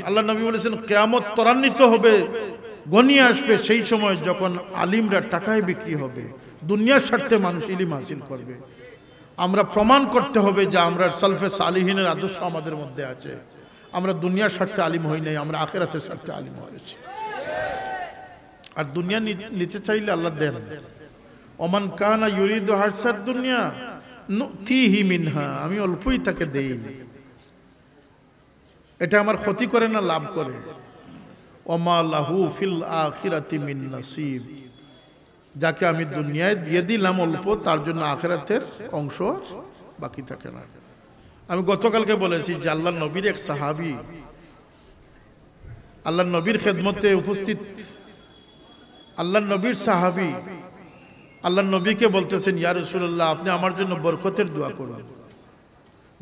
আল্লাহ নবী বলেছেন কিয়ামত ত্বরান্বিত হবে, ঘনিয়ে আসবে সেই সময় যখন আলিমরা টাকায় বিক্রি হবে, দুনিয়ার স্বার্থে মানুষ ইলম হাসিল করবে। আমরা প্রমাণ করতে হবে যে আমরা সালফে সালিহিনের আদর্শ আমাদের মধ্যে আছে। আমরা দুনিয়ার স্বার্থে আলিম হই নাই, আমরা আখিরাতের স্বার্থে আলিম হয়েছি। আর দুনিয়া নিতে চাইলে আল্লাহ দেন। ওমান কানা ইউরিদু হারসাদ দুনিয়া নুতিহি মিনহা, আমি অল্পই তাকে দেই। এটা আমার ক্ষতি করে না লাভ করে। ওমা লাহু ফিল আখিরাতি মিন নাসিব, যাকে আমি দুনিয়ায় দিয়ে দিলাম অল্প, তার জন্য আখিরাতের অংশ বাকি থাকে না। আমি গতকালকে বলেছি যে আল্লাহ নবীর এক সাহাবী আল্লাহ নবীর খেদমতে উপস্থিত, আল্লাহ নবীর সাহাবী আল্লাহ নবীকে বলতেছেন, ইয়া রাসূলুল্লাহ আপনি আমার জন্য বরকতের দোয়া করুন,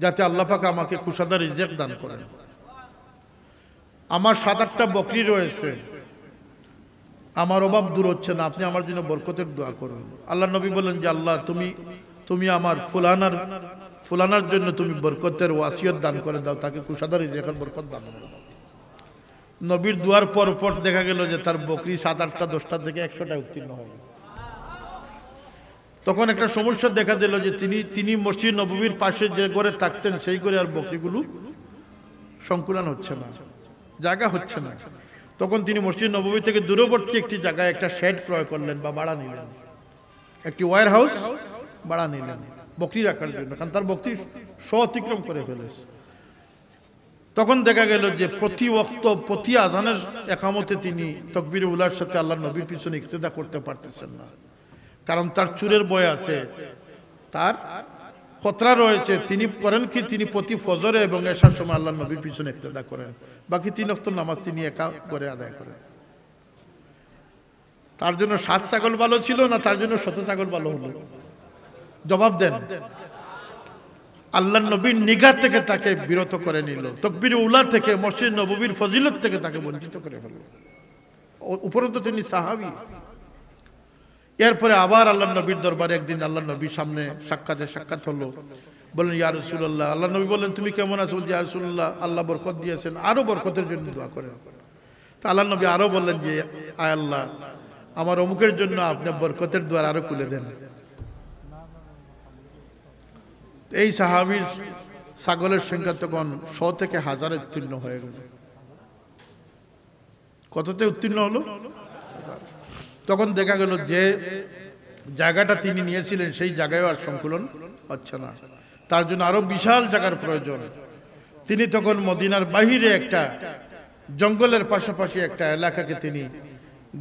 যাতে আল্লাহ পাক আমাকে কুশাদা রিজিক দান করেন। আমার 7-8টা বকরি রয়েছে, আমার অভাব দূর হচ্ছে না, আপনি আমার জন্য বরকতের দোয়া করুন। আল্লাহ নবী বলেন যে আল্লাহ তুমি আমার ফুলানার জন্য তুমি বরকতের ওয়াসিয়ত দান করে দাও, তাকে কুশাদা রিজিকের বরকত দান করে দাও। নবীর দুয়ার পর দেখা গেল যে তার বকরি 7-8টা 10টা থেকে 100টা উত্তীর্ণ হয়ে গেছে। তখন একটা সমস্যা দেখা দিল যে তিনি মসজিদ নববীর পাশে যে ঘরে থাকতেন সেই ঘরে আর বকরিগুলো সংকুলন হচ্ছে না, জায়গা হচ্ছে না। তখন তিনি মসজিদ নববী থেকে দূরবর্তী একটি জায়গায় একটা শেড ক্রয় করলেন বা ভাড়া নিলেন, একটি ওয়্যার হাউস ভাড়া নিলেন বকরি রাখার জন্য, কারণ তার বকরি অতিক্রম করে ফেলেছে। তখন দেখা গেল যে প্রতি ওয়াক্ত প্রতি আজানের একামতে তিনি তাকবীরে উলার সাথে আল্লাহ নবীর পিছনে ইক্তেদা করতে পারতেছেন না, কারণ তার চুরের ভয় আছে, তার খতরা রয়েছে। তিনি করেন কি, তিনি প্রতি ফজরে এবং এশার সময় আল্লাহ নবীর পিছনে ইক্তেদা করেন, বাকি 3 ওয়াক্ত নামাজ তিনি একা করে আদায় করেন। তার জন্য 7 ছাগল ভালো ছিল না তার জন্য 100 ছাগল ভালো হলো? জবাব দেন। আল্লাহ নবীর নিগাহ থেকে তাকে বিরত করে নিল, তাকবীরে উলা থেকে, মসজিদ নববীর ফজিলত থেকে তাকে বঞ্চিত করে ফেলল, উপরন্তু তিনি সাহাবী। এরপরে আবার আল্লাহ নবীর দরবারে একদিন আল্লাহ নবীর সামনে সাক্ষাৎ হলো। বলেন ইয়া রাসূলুল্লাহ, আল্লাহ নবী বললেন তুমি কেমন আছো? বলছি ইয়া রাসূলুল্লাহ আল্লাহ বরকত দিয়েছেন, আরো বরকতের জন্য দোয়া করেন। তা আল্লাহ নবী আরো বললেন যে আয় আল্লাহ আমার অমুকের জন্য আপনি বরকতের দ্বার আরো খুলে দেন। এই সাহাবীর ছাগলের সংখ্যা তখন 100 থেকে 1000 উত্তীর্ণ হয়ে গেল। কততে উত্তীর্ণ হলো? তখন দেখা গেল যে জায়গাটা তিনি নিয়েছিলেন সেই জায়গায় আর সংকুলন হচ্ছে না, তার জন্য আরো বিশাল জায়গার প্রয়োজন। তিনি তখন মদিনার বাহিরে একটা জঙ্গলের পাশাপাশি একটা এলাকাকে তিনি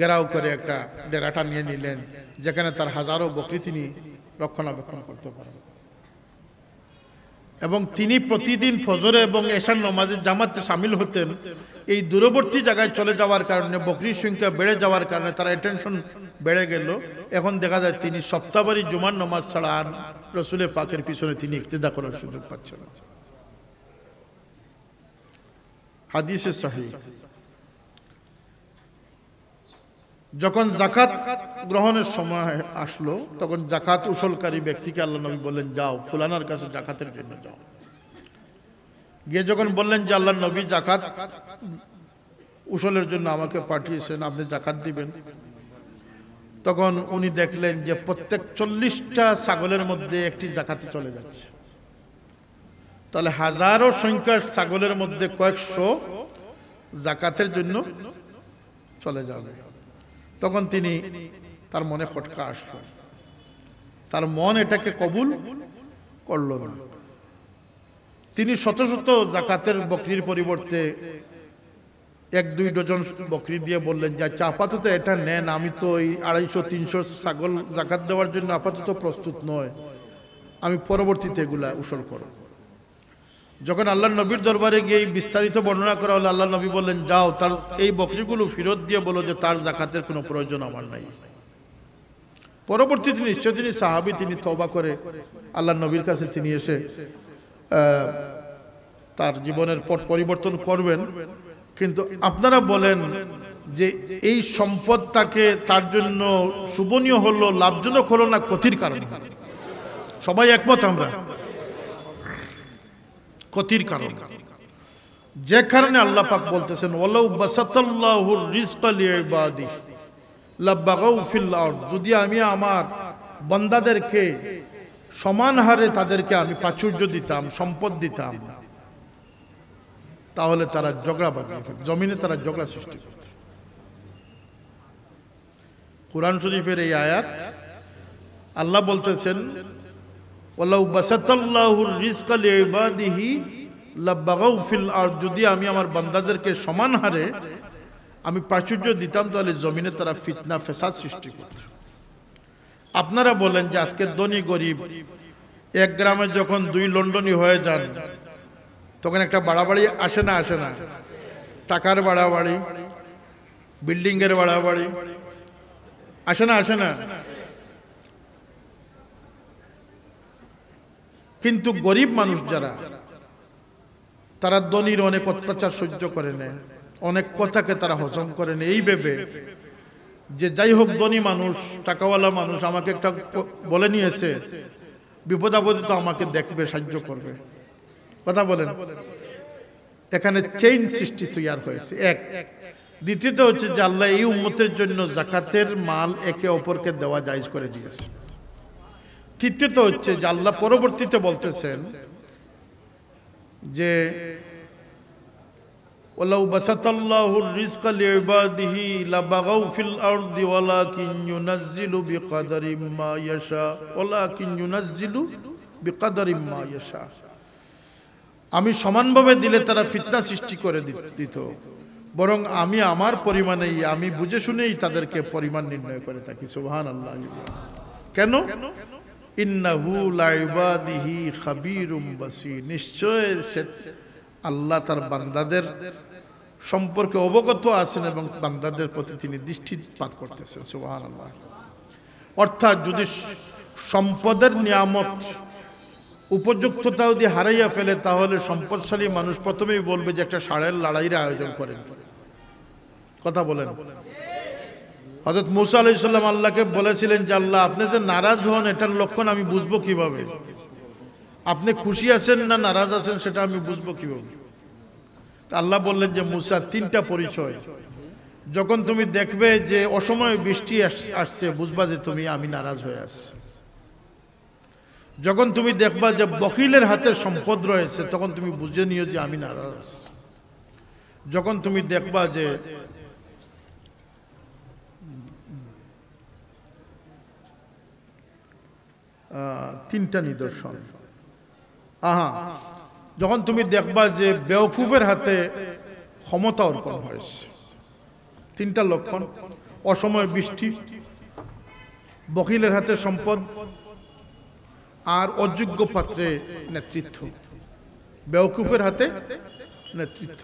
ঘেরাও করে একটা ডেরাটা নিয়ে নিলেন, যেখানে তার হাজারো বকরি তিনি রক্ষণাবেক্ষণ করতে পারেন। এবং তিনি প্রতিদিন ফজরে এবং এশার নামাজে জামাতে শামিল হতেন। এই দূরবর্তী জায়গায় চলে যাওয়ার কারণে, বকরির সংখ্যা বেড়ে যাওয়ার কারণে তার অ্যাটেনশন বেড়ে গেল। এখন দেখা যায় তিনি সপ্তাহবারী জুমার নামাজ ছাড়া আর রসুলের পাকের পিছনে তিনি ইক্তেদা করার সুযোগ পাচ্ছেন না। হাদিসে সহিহ। যখন জাকাত গ্রহণের সময় আসলো, তখন জাকাত উসুলকারী ব্যক্তিকে আল্লাহ নবী বললেন, যাও ফুলানার কাছে জাকাতের জন্য যাও। গিয়ে যখন বললেন যে আল্লাহ নবী জাকাত উসুলের জন্য আমাকে পাঠিয়েছেন, আপনি জাকাত দিবেন, তখন উনি দেখলেন যে প্রত্যেক 40টা ছাগলের মধ্যে একটি জাকাতে চলে যাচ্ছে। তাহলে হাজারো সংখ্যার ছাগলের মধ্যে কয়েকশো জাকাতের জন্য চলে যাবে। তখন তিনি, তার মনে খটকা আসলো, তার মন এটাকে কবুল করলো না। তিনি শত শত জাকাতের বকরির পরিবর্তে 1-2 ডজন বকরি দিয়ে বললেন যে আচ্ছা আপাতত এটা নেন, আমি তো ওই 250-300 ছাগল জাকাত দেওয়ার জন্য আপাতত প্রস্তুত নয়, আমি পরবর্তীতে এগুলা উসুল করব। যখন আল্লাহ নবীর দরবারে গিয়ে বিস্তারিত বর্ণনা করা হলো, আল্লাহ নবী বললেন, যাও তার এই বকরিগুলো ফেরত দিয়ে বলো যে তার জাকাতের কোনো প্রয়োজন আমার নাই। পরবর্তীতে নিশ্চয় তিনি সাহাবী, তিনি তওবা করে আল্লাহ নবীর কাছে তিনি এসে তার জীবনের পট পরিবর্তন করবেন। কিন্তু আপনারা বলেন যে এই সম্পদ তাকে তার জন্য শুভনীয় হলো, লাভজনক হলো না ক্ষতির কারণ? সবাই একমত আমরা, ক্ষতির কারণ। যে কারণে আল্লাহ পাক বলতেছেন, ওয়ালাউ বাসাতাল্লাহুর রিজকা লিইবাদিহি লাবাগাউ ফিল আরদ, যদি আমি আমার বান্দাদেরকে সমান হারে তাদেরকে আমি প্রাচুর্য দিতাম, সম্পদ দিতাম, তাহলে তারা ঝগড়া বাঁধিয়ে ফেলবে, জমিনে তারা ঝগড়া সৃষ্টি করত। কুরআন শরীফের এই আয়াত আল্লাহ বলতেছেন, ওয়ালাউ বাসাতাল্লাহুর রিজকা লিইবাদিহি লাবাগাউ ফিল আরদ, যদি আমি আমার বান্দাদেরকে সমান হারে আমি প্রাচুর্য দিতাম, তাহলে জমিনে তারা ফিতনা ফেসাদ সৃষ্টি করত। আপনারা বলেন যে আজকে ধনী গরিব এক গ্রামে যখন 2 লন্ডনী হয়ে যান, তখন একটা বাড়াবাড়ি আসে না? আসে না? টাকার বাড়াবাড়ি, বিল্ডিং এর বাড়াবাড়ি আসে না? আসে না? কিন্তু গরিব মানুষ যারা, তারা ধনীর অনেক অত্যাচার সহ্য করে নেয়, অনেক কথাকে তারা হজম করে নেয়, এই ভেবে যে যাই হোক ধনী মানুষ, টাকাওয়ালা মানুষ আমাকে একটা বলে নিয়েছে, বিপদ আপদে তো আমাকে দেখবে, সাহায্য করবে। কথা বলেন, এখানে চেইন সৃষ্টি তৈরি হয়েছে। এক। দ্বিতীয়ত হচ্ছে যে আল্লাহ এই উম্মতের জন্য যাকাতের মাল একে অপরকে দেওয়া জায়েজ করে দিয়েছে। তৃতীয়ত হচ্ছে যে আল্লাহ পরবর্তীতে বলতেছেন যে ওয়ালাউ বাসাতাল্লাহুর রিজকা লিইবাদিহি লাবাগাউ ফিল আরদি ওয়ালাকিন ইউনাজ্জিলু বিকাদারিম মা ইয়াশা, ওয়ালাকিন ইউনাজ্জিলু বিকাদারিম মা ইয়াশা। আমি সমানভাবে দিলে তারা ফিতনা সৃষ্টি করে দিত, বরং আমি আমার পরিমাণেই, আমি বুঝে শুনেই তাদেরকে পরিমাণ নির্ণয় করে থাকি। সুবহানাল্লাহ। কেন? ইন্নাহু লাইবাদিহি খাবীরুম বাসীর, নিশ্চয় আল্লাহ তার বান্দাদের সম্পর্কে অবগত আছেন এবং বান্দাদের প্রতি তিনি দৃষ্টিপাত করতেছেন। সুবহানাল্লাহ। অর্থাৎ যদি সম্পদের নিয়ামত উপযুক্ততা যদি হারাইয়া ফেলে, তাহলে সম্পদশালী মানুষ প্রথমেই বলবে যে একটা ষাঁড়ের লড়াইয়ের আয়োজন করেন। কথা বলেন। হযরত মূসা আলাইহিস সালাম আল্লাহকে বলেছিলেন যে আল্লাহ, আপনি যে নারাজ হন এটার লক্ষণ আমি বুঝবো কিভাবে? আপনি খুশি আছেন না নারাজ আছেন সেটা আমি বুঝবো কিভাবে? আল্লাহ বললেন যে মূসা, 3টা পরিচয়। যখন তুমি দেখবে যে অসময়ে বৃষ্টি আসছে, বুঝবা যে আমি নারাজ হয়ে আসছি। যখন তুমি দেখবা যে বখিলের হাতে সম্পদ রয়েছে, তখন তুমি বুঝে নিও যে আমি নারাজ। যখন তুমি দেখবা যে তিনটা নিদর্শন। যখন তুমি দেখবা যে বেওকুফের হাতে ক্ষমতা অর্পণ হয়েছে, তিনটা লক্ষণ: অসময় বৃষ্টি, বকিলের হাতে সম্পদ, আর অযোগ্য পাত্রে নেতৃত্ব। বেওকুফের হাতে নেতৃত্ব।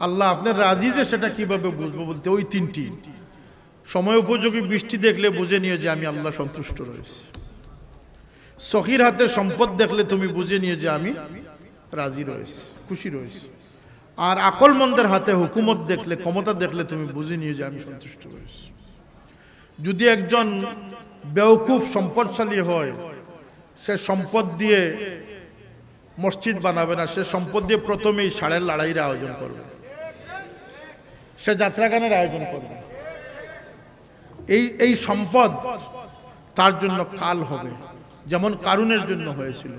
আল্লাহ আপনার রাজি যে সেটা কিভাবে বুঝবো বলতে ওই তিনটি। সময় উপযোগী বৃষ্টি দেখলে বুঝে নিও যে আমি আল্লাহ সন্তুষ্ট রয়েছি। সখীর হাতে সম্পদ দেখলে তুমি বুঝে নিও যে আমি রাজি রয়েছি, খুশি রয়েছি। আর আকলমন্দের হাতে হুকুমত দেখলে, ক্ষমতা দেখলে তুমি বুঝে নিও যে আমি সন্তুষ্ট রয়েছি। যদি একজন বেওকুফ সম্পদশালী হয়, সে সম্পদ দিয়ে মসজিদ বানাবে না, সে সম্পদ দিয়ে প্রথমেই ষাঁড়ের লড়াইয়ের আয়োজন করবে, সে যাত্রাগানের আয়োজন করবে। এই সম্পদ তার জন্য কাল হবে, যেমন কারুনের জন্য হয়েছিল।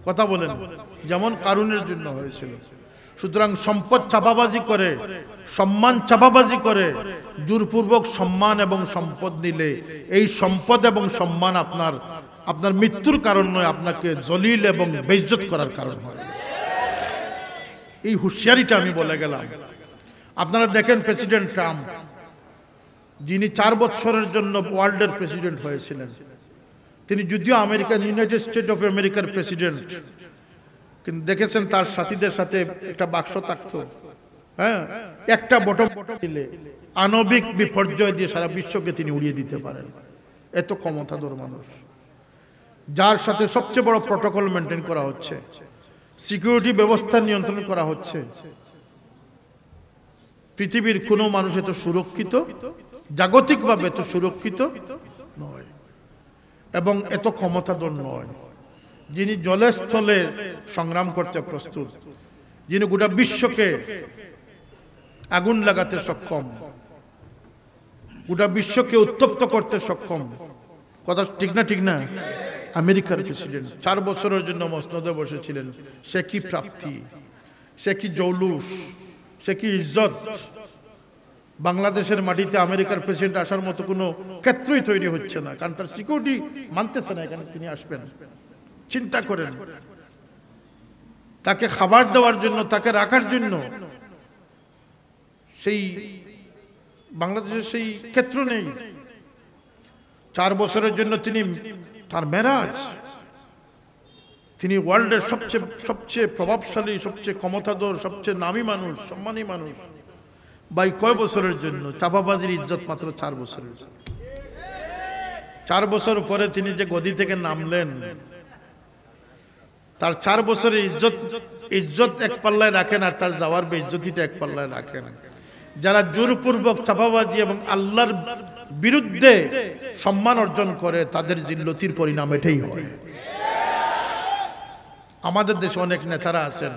কথা বলেন, যেমন কারুনের জন্য হয়েছিল। সুতরাং সম্পদ চাপাবাজি করে, সম্মান চাপাবাজি করে জোরপূর্বক সম্মান এবং সম্পদ নিলে এই সম্পদ এবং সম্মান আপনার মৃত্যুর কারণ নয়, আপনাকে জলিল এবং বেইজ্জত করার কারণ হয়। এই হুঁশিয়ারিটা আমি বলে গেলাম। আপনারা দেখেন প্রেসিডেন্ট ট্রাম্প, যিনি 4 বছরের জন্য ওয়ার্ল্ডের প্রেসিডেন্ট হয়েছিলেন, তিনি যদিও ইউনাইটেড স্টেট অফ আমেরিকার প্রেসিডেন্ট, কিন্তু দেখেছেন তার সাথীদের সাথে একটা বাক্স থাকতো। হ্যাঁ, একটা বটম দিলে আণবিক বিপর্যয় দিয়ে সারা বিশ্বকে তিনি উড়িয়ে দিতে পারেন। এত ক্ষমতাধর মানুষ, যার সাথে সবচেয়ে বড় প্রটোকল মেনটেন করা হচ্ছে, সিকিউরিটি ব্যবস্থা নিয়ন্ত্রণ করা হচ্ছে। পৃথিবীর কোনো মানুষ এত সুরক্ষিত, জাগতিকভাবে এত সুরক্ষিত নয় এবং এত ক্ষমতাধর নয়। যিনি জলে স্থলে সংগ্রাম করতে প্রস্তুত, যিনি গোটা বিশ্বকে আগুন লাগাতে সক্ষম, গোটা বিশ্বকে উত্তপ্ত করতে সক্ষম। কথা ঠিক না? ঠিক না? আমেরিকার প্রেসিডেন্ট 4 বছরের জন্য মসনদে বসেছিলেন। সে কি প্রাপ্তি, সে কি জৌলুস, সে কি ইজ্জত। বাংলাদেশের মাটিতে আমেরিকার প্রেসিডেন্ট আসার মতো কোনো ক্ষেত্রই তৈরি হচ্ছে না, কারণ তার সিকিউরিটি মানতেছে না এখানে তিনি আসবেন। চিন্তা করেন, তাকে খাবার দেওয়ার জন্য, তাকে রাখার জন্য সেই বাংলাদেশের সেই ক্ষেত্র নেই। 4 বছরের জন্য তিনি তার মেরাজ, তিনি ওয়ার্ল্ডের সবচেয়ে প্রভাবশালী, সবচেয়ে ক্ষমতাধর, সবচেয়ে নামী মানুষ, সম্মানী মানুষ। ভাই কয় বছরের জন্য? চাপাবাজির ইজ্জত মাত্র 4 বছরের। 4 বছর পরে তিনি যে গদি থেকে নামলেন, তার 4 বছরের ইজ্জত এক পাল্লায় রাখেন, আর তার যাওয়ার বেইজ্জতিটা এক পাল্লায় রাখেন। যারা জোরপূর্বক চাপাবাজি এবং আল্লাহর বিরুদ্ধে সম্মান অর্জন করে, তাদের জিল্লতির পরিণাম এটাই হয়। আমাদের দেশে অনেক নেতারা আছেন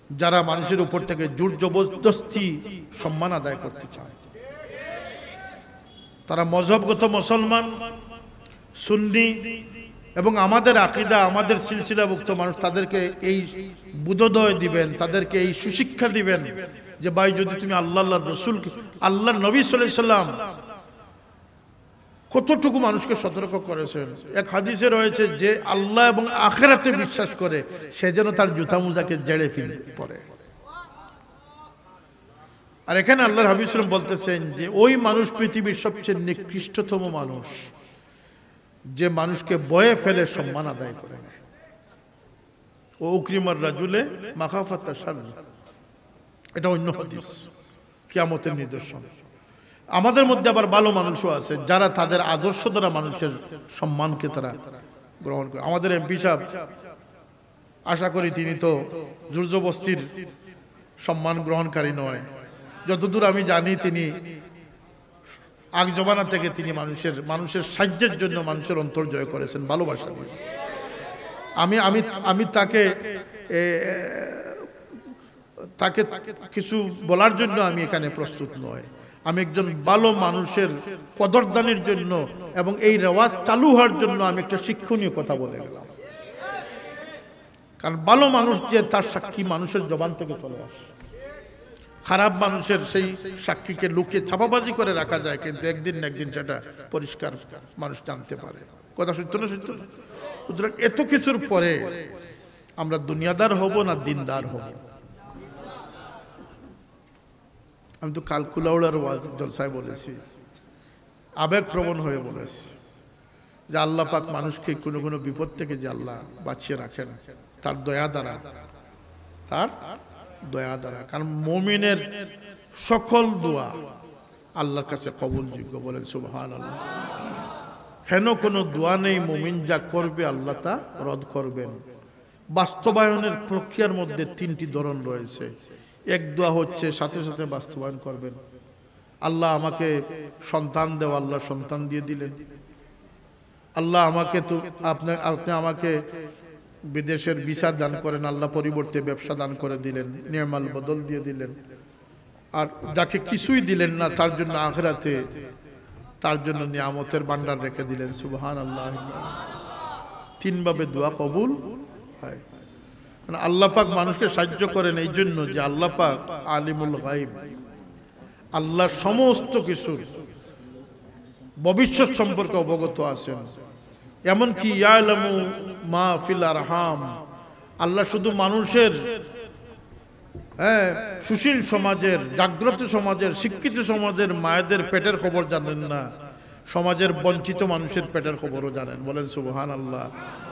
যারা মানুষের উপর থেকে জোর জবরদস্তি সম্মান আদায় করতে চায়। তারা মযহবগত মুসলমান, সুন্নি এবং আমাদের আকীদা, আমাদের সিলসিলাভুক্ত মানুষ, তাদেরকে এই বুদ্ধোদয় দিবেন, তাদেরকে এই সুশিক্ষা দিবেন যে ভাই, যদি তুমি আল্লাহর রাসূল, আল্লাহর নবী সাল্লাল্লাহু আলাইহি সাল্লাম কতটুকু মানুষকে সতর্ক করেছেন। এক হাদিসে রয়েছে যে আল্লাহ এবং আখিরাতে বিশ্বাস করে সে যেন তার জুতা মোজাকে জেড়ে ফেলে পড়ে। আর এখানে আল্লাহর হাবিব সাল্লাল্লাহু আলাইহি ওয়াসাল্লাম বলতেছেন যে ওই মানুষ পৃথিবীর সবচেয়ে নিকৃষ্টতম মানুষ, যে মানুষকে বয়ে ফেলে সম্মান আদায় করে। ও উকরিমার রাজুলে মাখাফাতা শার, এটা অন্য হাদিস, কিয়ামতের নিদর্শন। আমাদের মধ্যে আবার ভালো মানুষও আছে যারা তাদের আদর্শ দ্বারা মানুষের সম্মানকে তারা গ্রহণ করে। আমাদের এমপি সাহেব, আশা করি তিনি তো জোরজবস্তির সম্মান গ্রহণকারী নয়। যতদূর আমি জানি তিনি আগ জমানা থেকে তিনি মানুষের সাহায্যের জন্য মানুষের অন্তর জয় করেছেন, ভালোবাসা দিয়ে। আমি তাকে কিছু বলার জন্য আমি এখানে প্রস্তুত নয়। আমি একজন ভালো মানুষের কদরদানির জন্য এবং এই রেওয়াজ চালু হওয়ার জন্য আমি একটা শিক্ষণীয় কথা বলে গেলাম। কারণ ভালো মানুষ যে তার সাক্ষী মানুষের জবান থেকে চলে আসে। খারাপ মানুষের সেই সাক্ষীকে লুকিয়ে ছাপাবাজি করে রাখা যায়, কিন্তু একদিন না একদিন সেটা পরিষ্কার মানুষ জানতে পারে। কথা সত্য না সত্য? সুতরাং এত কিছুর পরে আমরা দুনিয়াদার হব না দিনদার হব? আমি তো কালকুলাউড়ার ওয়াজ জলসায় বলেছি, আবেগ প্রবণ হয়ে বলেছি যে আল্লাহ পাক মানুষকে কোনো কোনো বিপদ থেকে যে আল্লাহ বাঁচিয়ে রাখেন তার দয়া দ্বারা, তার দয়া দ্বারা। কারণ মুমিনের সকল দোয়া আল্লাহর কাছে কবুলযোগ্য, বলেন সুবহানাল্লাহ। হেন কোনো দোয়া নেই মুমিন যা করবে আল্লাহ তা রদ করবেন। বাস্তবায়নের প্রক্রিয়ার মধ্যে তিনটি ধরন রয়েছে। এক দোয়া হচ্ছে সাথে সাথে বাস্তবায়ন করবেন। আল্লাহ আমাকে সন্তান দেও, আল্লাহ সন্তান দিয়ে দিলেন। আল্লাহ আমাকে তো আপনি আমাকে বিদেশের ভিসা দান করেন, আল্লাহ পরিবর্তে ব্যবসা দান করে দিলেন, নিয়মাল বদল দিয়ে দিলেন। আর যাকে কিছুই দিলেন না তার জন্য আখিরাতে তার জন্য নিয়ামতের ভান্ডার রেখে দিলেন। সুবহানাল্লাহ। তিনভাবে দোয়া কবুল হয়। আল্লাহ পাক মানুষকে সাহায্য করেন এই জন্য যে আল্লাহ পাক আলিমুল গায়ব, আল্লাহ সমস্ত কিছুর ভবিষ্যৎ সম্পর্কে অবগত আছেন। এমনকি ইয়ালামু মাহফিল আরহাম, আল্লাহ শুধু মানুষের সুশীল সমাজের, জাগ্রত সমাজের, শিক্ষিত সমাজের মায়েদের পেটের খবর জানেন না, সমাজের বঞ্চিত মানুষের পেটের খবরও জানেন, বলেন সুবহানাল্লাহ।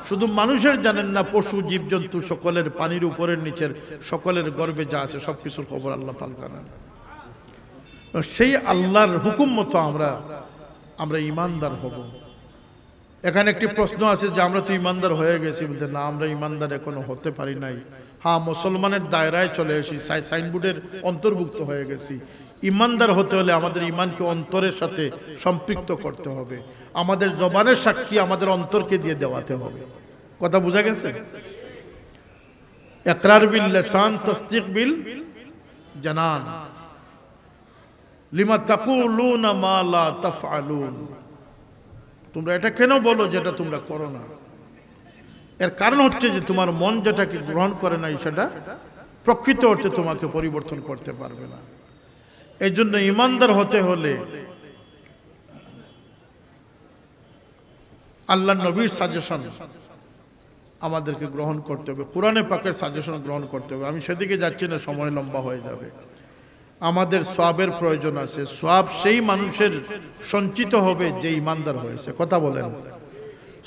শুধু মানুষের জানেন না, পশু জীবজন্তু সকলের, পানির উপরের নিচের সকলের গর্ভে যা আছে সবকিছুর খবর আল্লাহ পাক জানেন। সেই আল্লাহর হুকুম মতো আমরা ইমানদার হব। এখানে একটি প্রশ্ন আছে যে আমরা তো ইমানদার হয়ে গেছি, বলতে না, আমরা ইমানদার এখনো হতে পারি নাই। হ্যাঁ, মুসলমানের দায়রায় চলে এসেছি, সাইনবোর্ডের অন্তর্ভুক্ত হয়ে গেছি। ইমানদার হতে হলে আমাদের ইমানকে অন্তরের সাথে সম্পৃক্ত করতে হবে। আমাদের জবানের সাক্ষী আমাদের অন্তরকে দিয়ে দেওয়াতে হবে। কথা বোঝা গেছে? ইকরার বিল লিসান, তাসদীক বিল জানান। লিমা তাকুলুনা মা লা তাফআলুন, তোমরা এটা কেন বলো যেটা তোমরা করো না? এর কারণ হচ্ছে যে তোমার মন যেটাকে গ্রহণ করে নাই সেটা প্রকৃত অর্থে তোমাকে পরিবর্তন করতে পারবে না। এই জন্য ইমানদার হতে হলে আল্লাহ নবীর সাজেশন আমাদেরকে গ্রহণ করতে হবে, কোরআনে পাকের সাজেশন গ্রহণ করতে হবে। আমি সেদিকে যাচ্ছি না, সময় লম্বা হয়ে যাবে। আমাদের সওয়াবের প্রয়োজন আছে। সওয়াব সেই মানুষের সঞ্চিত হবে যে ইমানদার হয়েছে। কথা বলেন,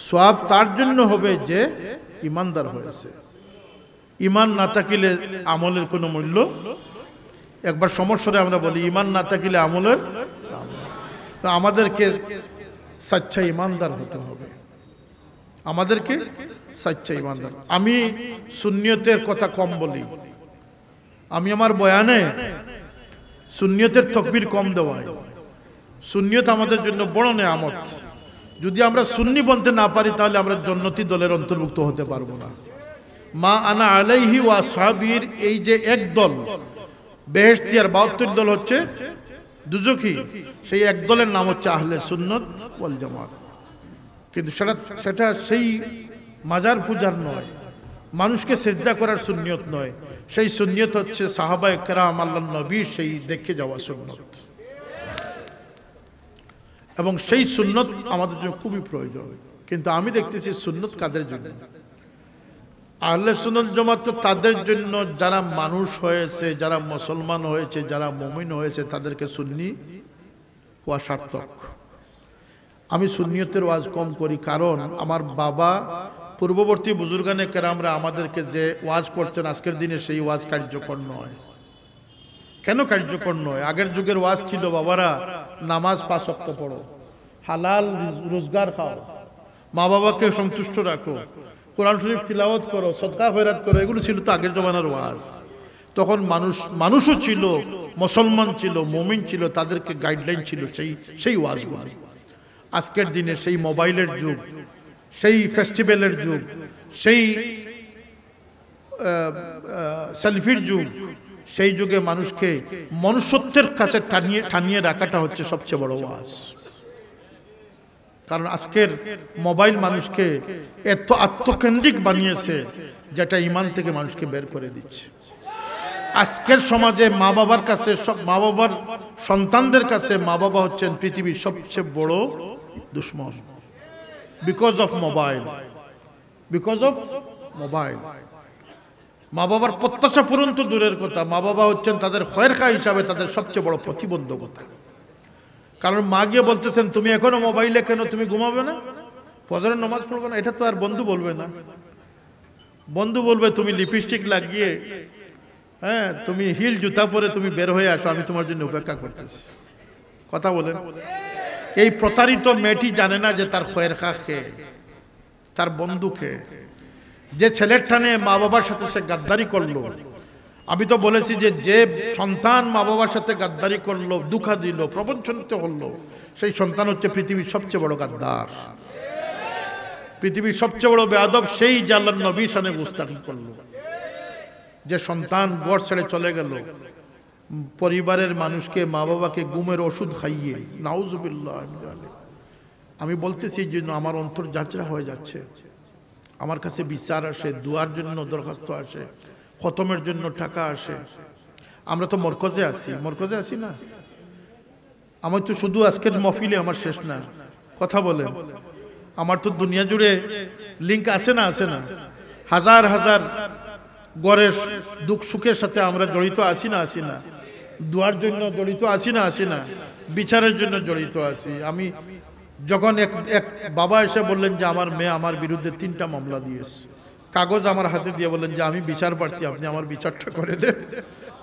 সওয়াব তার জন্য হবে যে ইমানদার হয়েছে। ইমান না থাকিলে আমলের কোনো মূল্য। একবার সমস্যারে আমরা বলি ইমান না থাকিলে আমলের। আমাদেরকে সচ্চা ইমানদার হতে হবে, আমাদেরকে সচ্চা ইমানদার। আমি সুন্নিয়তের কথা কম বলি, আমি আমার বয়ানে সুন্নিয়তের তাকবীর কম দেওয়াই। সুন্নিয়ত আমাদের জন্য বড় নেয়ামত। যদি আমরা সুন্নি বলতে না পারি তাহলে আমরা জান্নাতি দলের অন্তর্ভুক্ত হতে পারবো না। মা আনা আলাইহি ওয়া আসহাবির এই যে এক দল, বেহেশতি আর 72 দল হচ্ছে দুজখী, সেই এক দলের নাম হচ্ছে আহলে সুন্নাত ওয়াল জামাত। কিন্তু সেটা সেই মাজার পূজার নয়, মানুষকে সিজদা করার সুন্নিয়ত নয়। সেই সুন্নিয়ত হচ্ছে সাহাবায়ে কেরাম আল্লাহর নবীর সেই দেখে যাওয়া সুন্নত, এবং সেই সুন্নত আমাদের জন্য খুবই প্রয়োজন। কিন্তু আমি দেখতেছি সুন্নত কাদের জন্য? আহলে সুন্নাত জামাত তো তাদের জন্য যারা মানুষ হয়েছে, যারা মুসলমান হয়েছে, যারা মুমিন হয়েছে, তাদেরকে সুন্নি হওয়া সার্থক। আমি সুন্নিয়তের ওয়াজ কম করি, কারণ আমার বাবা পূর্ববর্তী বুজুর্গানে কেরামরা আমাদেরকে যে ওয়াজ করতেন আজকের দিনে সেই ওয়াজ কার্যকর নয়। কেন কার্যকর নয়? আগের যুগের ওয়াজ ছিল বাবারা নামাজ 5 ওয়াক্ত পড়ো, হালাল রোজগার খাও, মা বাবাকে সন্তুষ্ট রাখো, কোরআন শরীফ তিলাওয়াত করো, সদকা খয়রাত করো। এগুলো ছিল তো আগের জমানার ওয়াজ। তখন মানুষও ছিল, মুসলমান ছিল, মুমিন ছিল, তাদেরকে গাইডলাইন ছিল সেই ওয়াজগুলো। আজকের দিনে সেই মোবাইলের যুগ, সেই ফেস্টিভ্যালের যুগ, সেই সেলফির যুগ, সেই যুগে মানুষকে মনুষ্যত্বের কাছে টানিয়ে রাখাটা হচ্ছে সবচেয়ে বড় ওয়াজ। কারণ আজকের মোবাইল মানুষকে এত আত্মকেন্দ্রিক বানিয়েছে যেটা ঈমান থেকে মানুষকে বের করে দিচ্ছে। আজকের সমাজে মা বাবার কাছে, মা বাবার সন্তানদের কাছে মা বাবা হচ্ছেন পৃথিবীর সবচেয়ে বড় দুশমন। Because of mobile, because of mobile. মা বাবার প্রত্যাশা পূরণ তো দূরের কথা, মা বাবা হচ্ছেন তাদের খয়ের খা হিসাবে তাদের সবচেয়ে বড় প্রতিবন্ধকতা। কারণ মা গিয়ে বলতেছেন তুমি এখনো মোবাইলে কেন, তুমি ঘুমাবে না, ফজরের নামাজ পড়বে না, এটা তো আর বন্ধু বলবে না। বন্ধু বলবে তুমি লিপস্টিক লাগিয়ে, হ্যাঁ তুমি হিল জুতা পরে তুমি বের হয়ে আসো, আমি তোমার জন্য অপেক্ষা করতেছি। কথা বলেন। এই প্রতারিত মেয়েটি জানে না যে তার খয়ের খা খেয়ে, তার বন্ধুকে, যে ছেলের টানে মা বাবার সাথে সে গাদ্দারি করলো। আমি তো বলেছি যে যে সন্তান মা বাবার সাথে গাদ্দারি করলো, দুঃখা দিল, প্রবঞ্চনিত হলো, সেই সন্তান হচ্ছে পৃথিবীর সবচেয়ে বড় গাদ্দার, পৃথিবীর সবচেয়ে বড় বেয়াদব। সেই যে আল্লাহর নবী শানে গুস্তাখি করলো। যে সন্তান ঘর ছেড়ে চলে গেল, পরিবারের মানুষকে, মা বাবাকে গুমের ওষুধ খাইয়ে, নাউজুবিল্লাহ। আমি বলতেছি যে আমার অন্তর যাচরা হয়ে যাচ্ছে। আমার কাছে বিচার আসে, দুয়ার জন্য দরখাস্ত আসে, খতমের জন্য টাকা আসে। আমরা তো মরকজে আছি, মরকজে আছি না। আমার তো শুধু আজকের মহফিলে আমার শেষ না, কথা বলেন। আমার তো দুনিয়া জুড়ে লিঙ্ক আছে না, আছে না। হাজার হাজার গড়ের দুঃখ সুখের সাথে আমরা জড়িত আছি না, আছি না। দুয়ার জন্য জড়িত আছি না, আছি না। বিচারের জন্য জড়িত আছি। আমি যখন এক বাবা এসে বললেন যে আমার মেয়ে আমার বিরুদ্ধে 3টা মামলা দিয়েছে, কাগজ আমার হাতে দিয়ে বললেন যে আমি বিচার প্রার্থী, আপনি আমার বিচারটা করে দেন।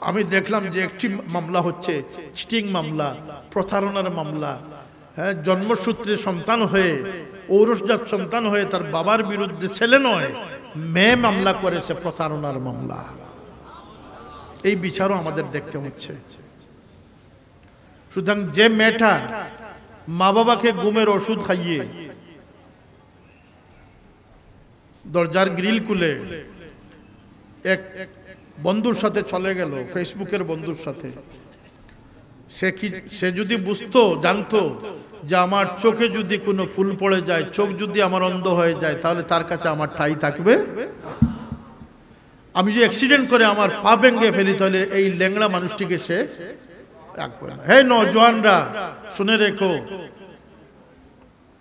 আমি দেখলাম যে একটি মামলা হচ্ছে চিটিং মামলা, প্রতারণার মামলা। হ্যাঁ, জন্মসূত্রে সন্তান হয়ে, ঔরসজাত সন্তান হয়ে তার বাবার বিরুদ্ধে ছেলে নয় মেয়ে মামলা করেছে, প্রতারণার মামলা। এই বিচারও আমাদের দেখতে হচ্ছে। সুতরাং যে মেয়েটা মা বাবাকে গুমের ওষুধ খাইয়ে দরজার গ্রিল খুলে এক বন্ধুর সাথে চলে গেল, ফেসবুকের বন্ধুর সাথে, সে যদি বুঝতো, জানতো যে আমার চোখে যদি কোনো ফুল পড়ে যায়, চোখ যদি আমার অন্ধ হয়ে যায়, তাহলে তার কাছে আমার ঠাঁই থাকবে। আমি যদি অ্যাক্সিডেন্ট করে আমার পা ভেঙে ফেলি, তাহলে এই ল্যাংড়া মানুষটিকে সে রাখবে না। হে নওজওয়ানরা, শুনে রেখো,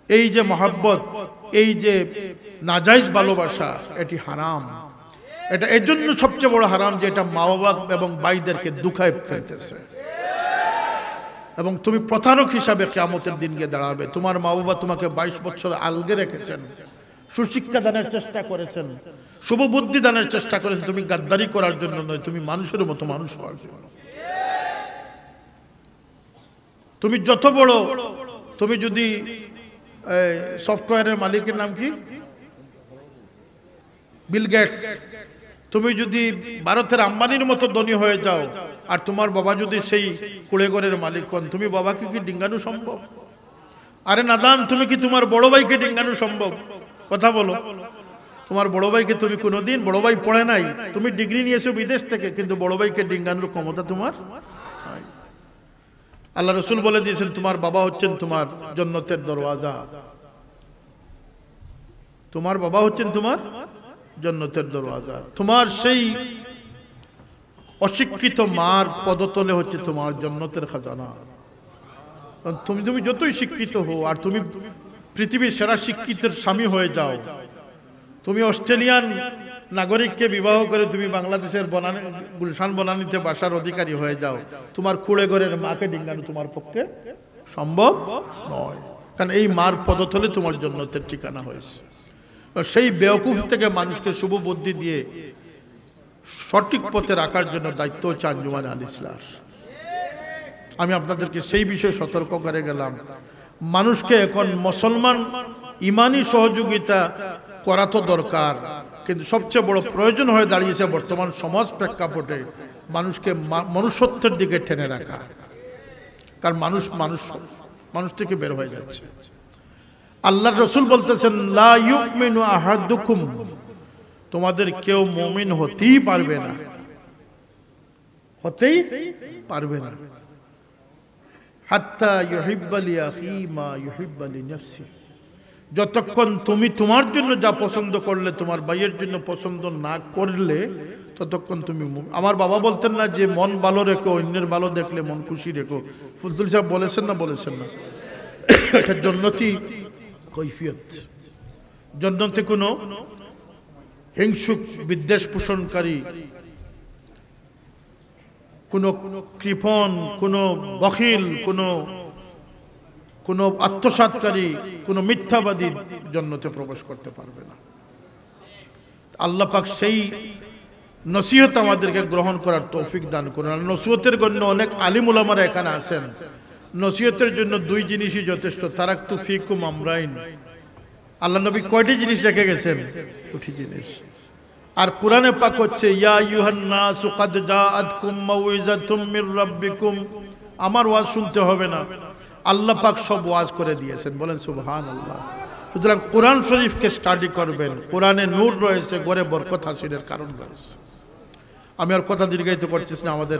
এই যে মহাব্বত, এই যে নাজায়েজ ভালোবাসা, এটি হারাম। এটা এর জন্য সবচেয়ে বড় হারাম যে এটা মা বাবা এবং ভাইদেরকে দুঃখায় ফেলতেছে। এবং তুমি প্রতারক হিসাবে কিয়ামতের দিন গিয়ে দাঁড়াবে। তোমার মা বাবা তোমাকে 22 বছর আলগে রেখেছেন, সুশিক্ষা দানের চেষ্টা করেছেন, শুভ বুদ্ধি দানের চেষ্টা করেছেন, তুমি গাদ্দারি করার জন্য নয়, তুমি মানুষের মতো মানুষ হওয়ার জন্য। তুমি যত বড়, তুমি যদি সফটওয়্যারের মালিকের নাম কি, বিল গেটস, তুমি যদি ভারতের আম্বানির মতো ধনী হয়ে যাও, আর তোমার বাবা যদি সেই কুড়েঘরের মালিক হন, তুমি বাবাকে কি ডিঙ্গানো সম্ভব? আরে নাদান, তুমি কি তোমার বড় ভাইকে ডিঙ্গানো সম্ভব? কথা বলো। তোমার বড় ভাইকে তুমি কোনোদিন, বড় ভাই পড়ে নাই, তুমি ডিগ্রি নিয়েছো বিদেশ থেকে, কিন্তু বড় ভাইকে ডিঙ্গানোর ক্ষমতা তোমার নাই। আল্লাহ রসুল বলে দিয়েছেন তোমার বাবা হচ্ছেন তোমার জান্নাতের দরওয়াজা, তোমার বাবা হচ্ছেন তোমার জান্নাতের দরওয়াজা। তোমার সেই অশিক্ষিত মার পদতলে হচ্ছে তোমার জান্নাতের খাজানা। তুমি যতই শিক্ষিত হও, আর তুমি পৃথিবীর সেরা শিক্ষিতের স্বামী হয়ে যাও, তুমি অস্ট্রেলিয়ান নাগরিককে বিবাহ করে তুমি বাংলাদেশের গুলশান বনানীতে বাসার অধিকারী হয়ে যাও, তোমার কুড়ে ঘরের মাকে ডিঙ্গানো তোমার পক্ষে সম্ভব নয়। কারণ এই মার পদতলে তোমার জান্নাতের ঠিকানা হয়েছে। সেই বেওকুফ থেকে মানুষকে শুভ বুদ্ধি দিয়ে সঠিক পথে রাখার জন্য দায়িত্ব হচ্ছে আঞ্জুমান আল ইসলাহ। আমি আপনাদেরকে সেই বিষয়ে সতর্ক করে গেলাম। মানুষকে এখন মুসলমান ইমানি সহযোগিতা করা তো দরকার, কিন্তু সবচেয়ে বড় প্রয়োজন হয়ে দাঁড়িয়েছে বর্তমান সমাজ প্রেক্ষাপটে মানুষকে মনুষ্যত্বের দিকে টেনে রাখা। কারণ মানুষ থেকে বের হয়ে যাচ্ছে। আল্লাহর রাসূল বলতেছেন, লা ইউমিনু আহাদুকুম, তোমাদের কেউ মুমিন হতেই পারবে না, হতেই পারবে না, হাত্তা ইউহিব্বা লিআখি মা ইউহিব্বা লিনাফসি, যতক্ষণ তুমি তোমার জন্য যা পছন্দ করলে তোমার ভাইয়ের জন্য পছন্দ না করলে ততক্ষণ তুমি আমার বাবা বলতেন না যে মন ভালো রেখো, অন্যের ভালো দেখলে মন খুশি রেখো। ফজলুল সাহেব বলেছেন না? বলেছেন না? এটা জন্নতি কৈফিয়ত। জন্নতে কোনো হিংসুক, বিদ্বেষ পোষণকারী, কোনো কৃপণ, কোনো বখিল, কোনো আত্মসাৎকারী, কোনো মিথ্যাবাদী জন্নতে প্রবেশ করতে পারবে না। আল্লাহ পাক সেই নসিহত আমাদেরকে গ্রহণ করার তৌফিক দান করুন। আর নসিহতের জন্য অনেক আলিম উলামারা এখানে আছেন। নসিহতের জন্য দুই জিনিসই যথেষ্ট। তারাকতু ফিকুম আমরাইন। আল্লাহ নবী কয়টি জিনিস রেখে গেছেন? দুটি জিনিস। আর কোরআনে পাক হচ্ছে ইয়া আইয়ুহান নাসু কাদ জাআতকুম মাউইযাতুম মির রাব্বিকুম। আমার ওয়াজ শুনতে হবে না, আল্লাহ পাক সব ওয়াজ করে দিয়েছেন। বলেন সুবহানাল্লাহ। সুতরাং কোরআন শরীফকে স্টাডি করবেন। কোরআনে নূর রয়েছে, ঘরে বরকত হাসিলের কারণ রয়েছে। আমি আর কথা দীর্ঘায়িত করছিস না, আমাদের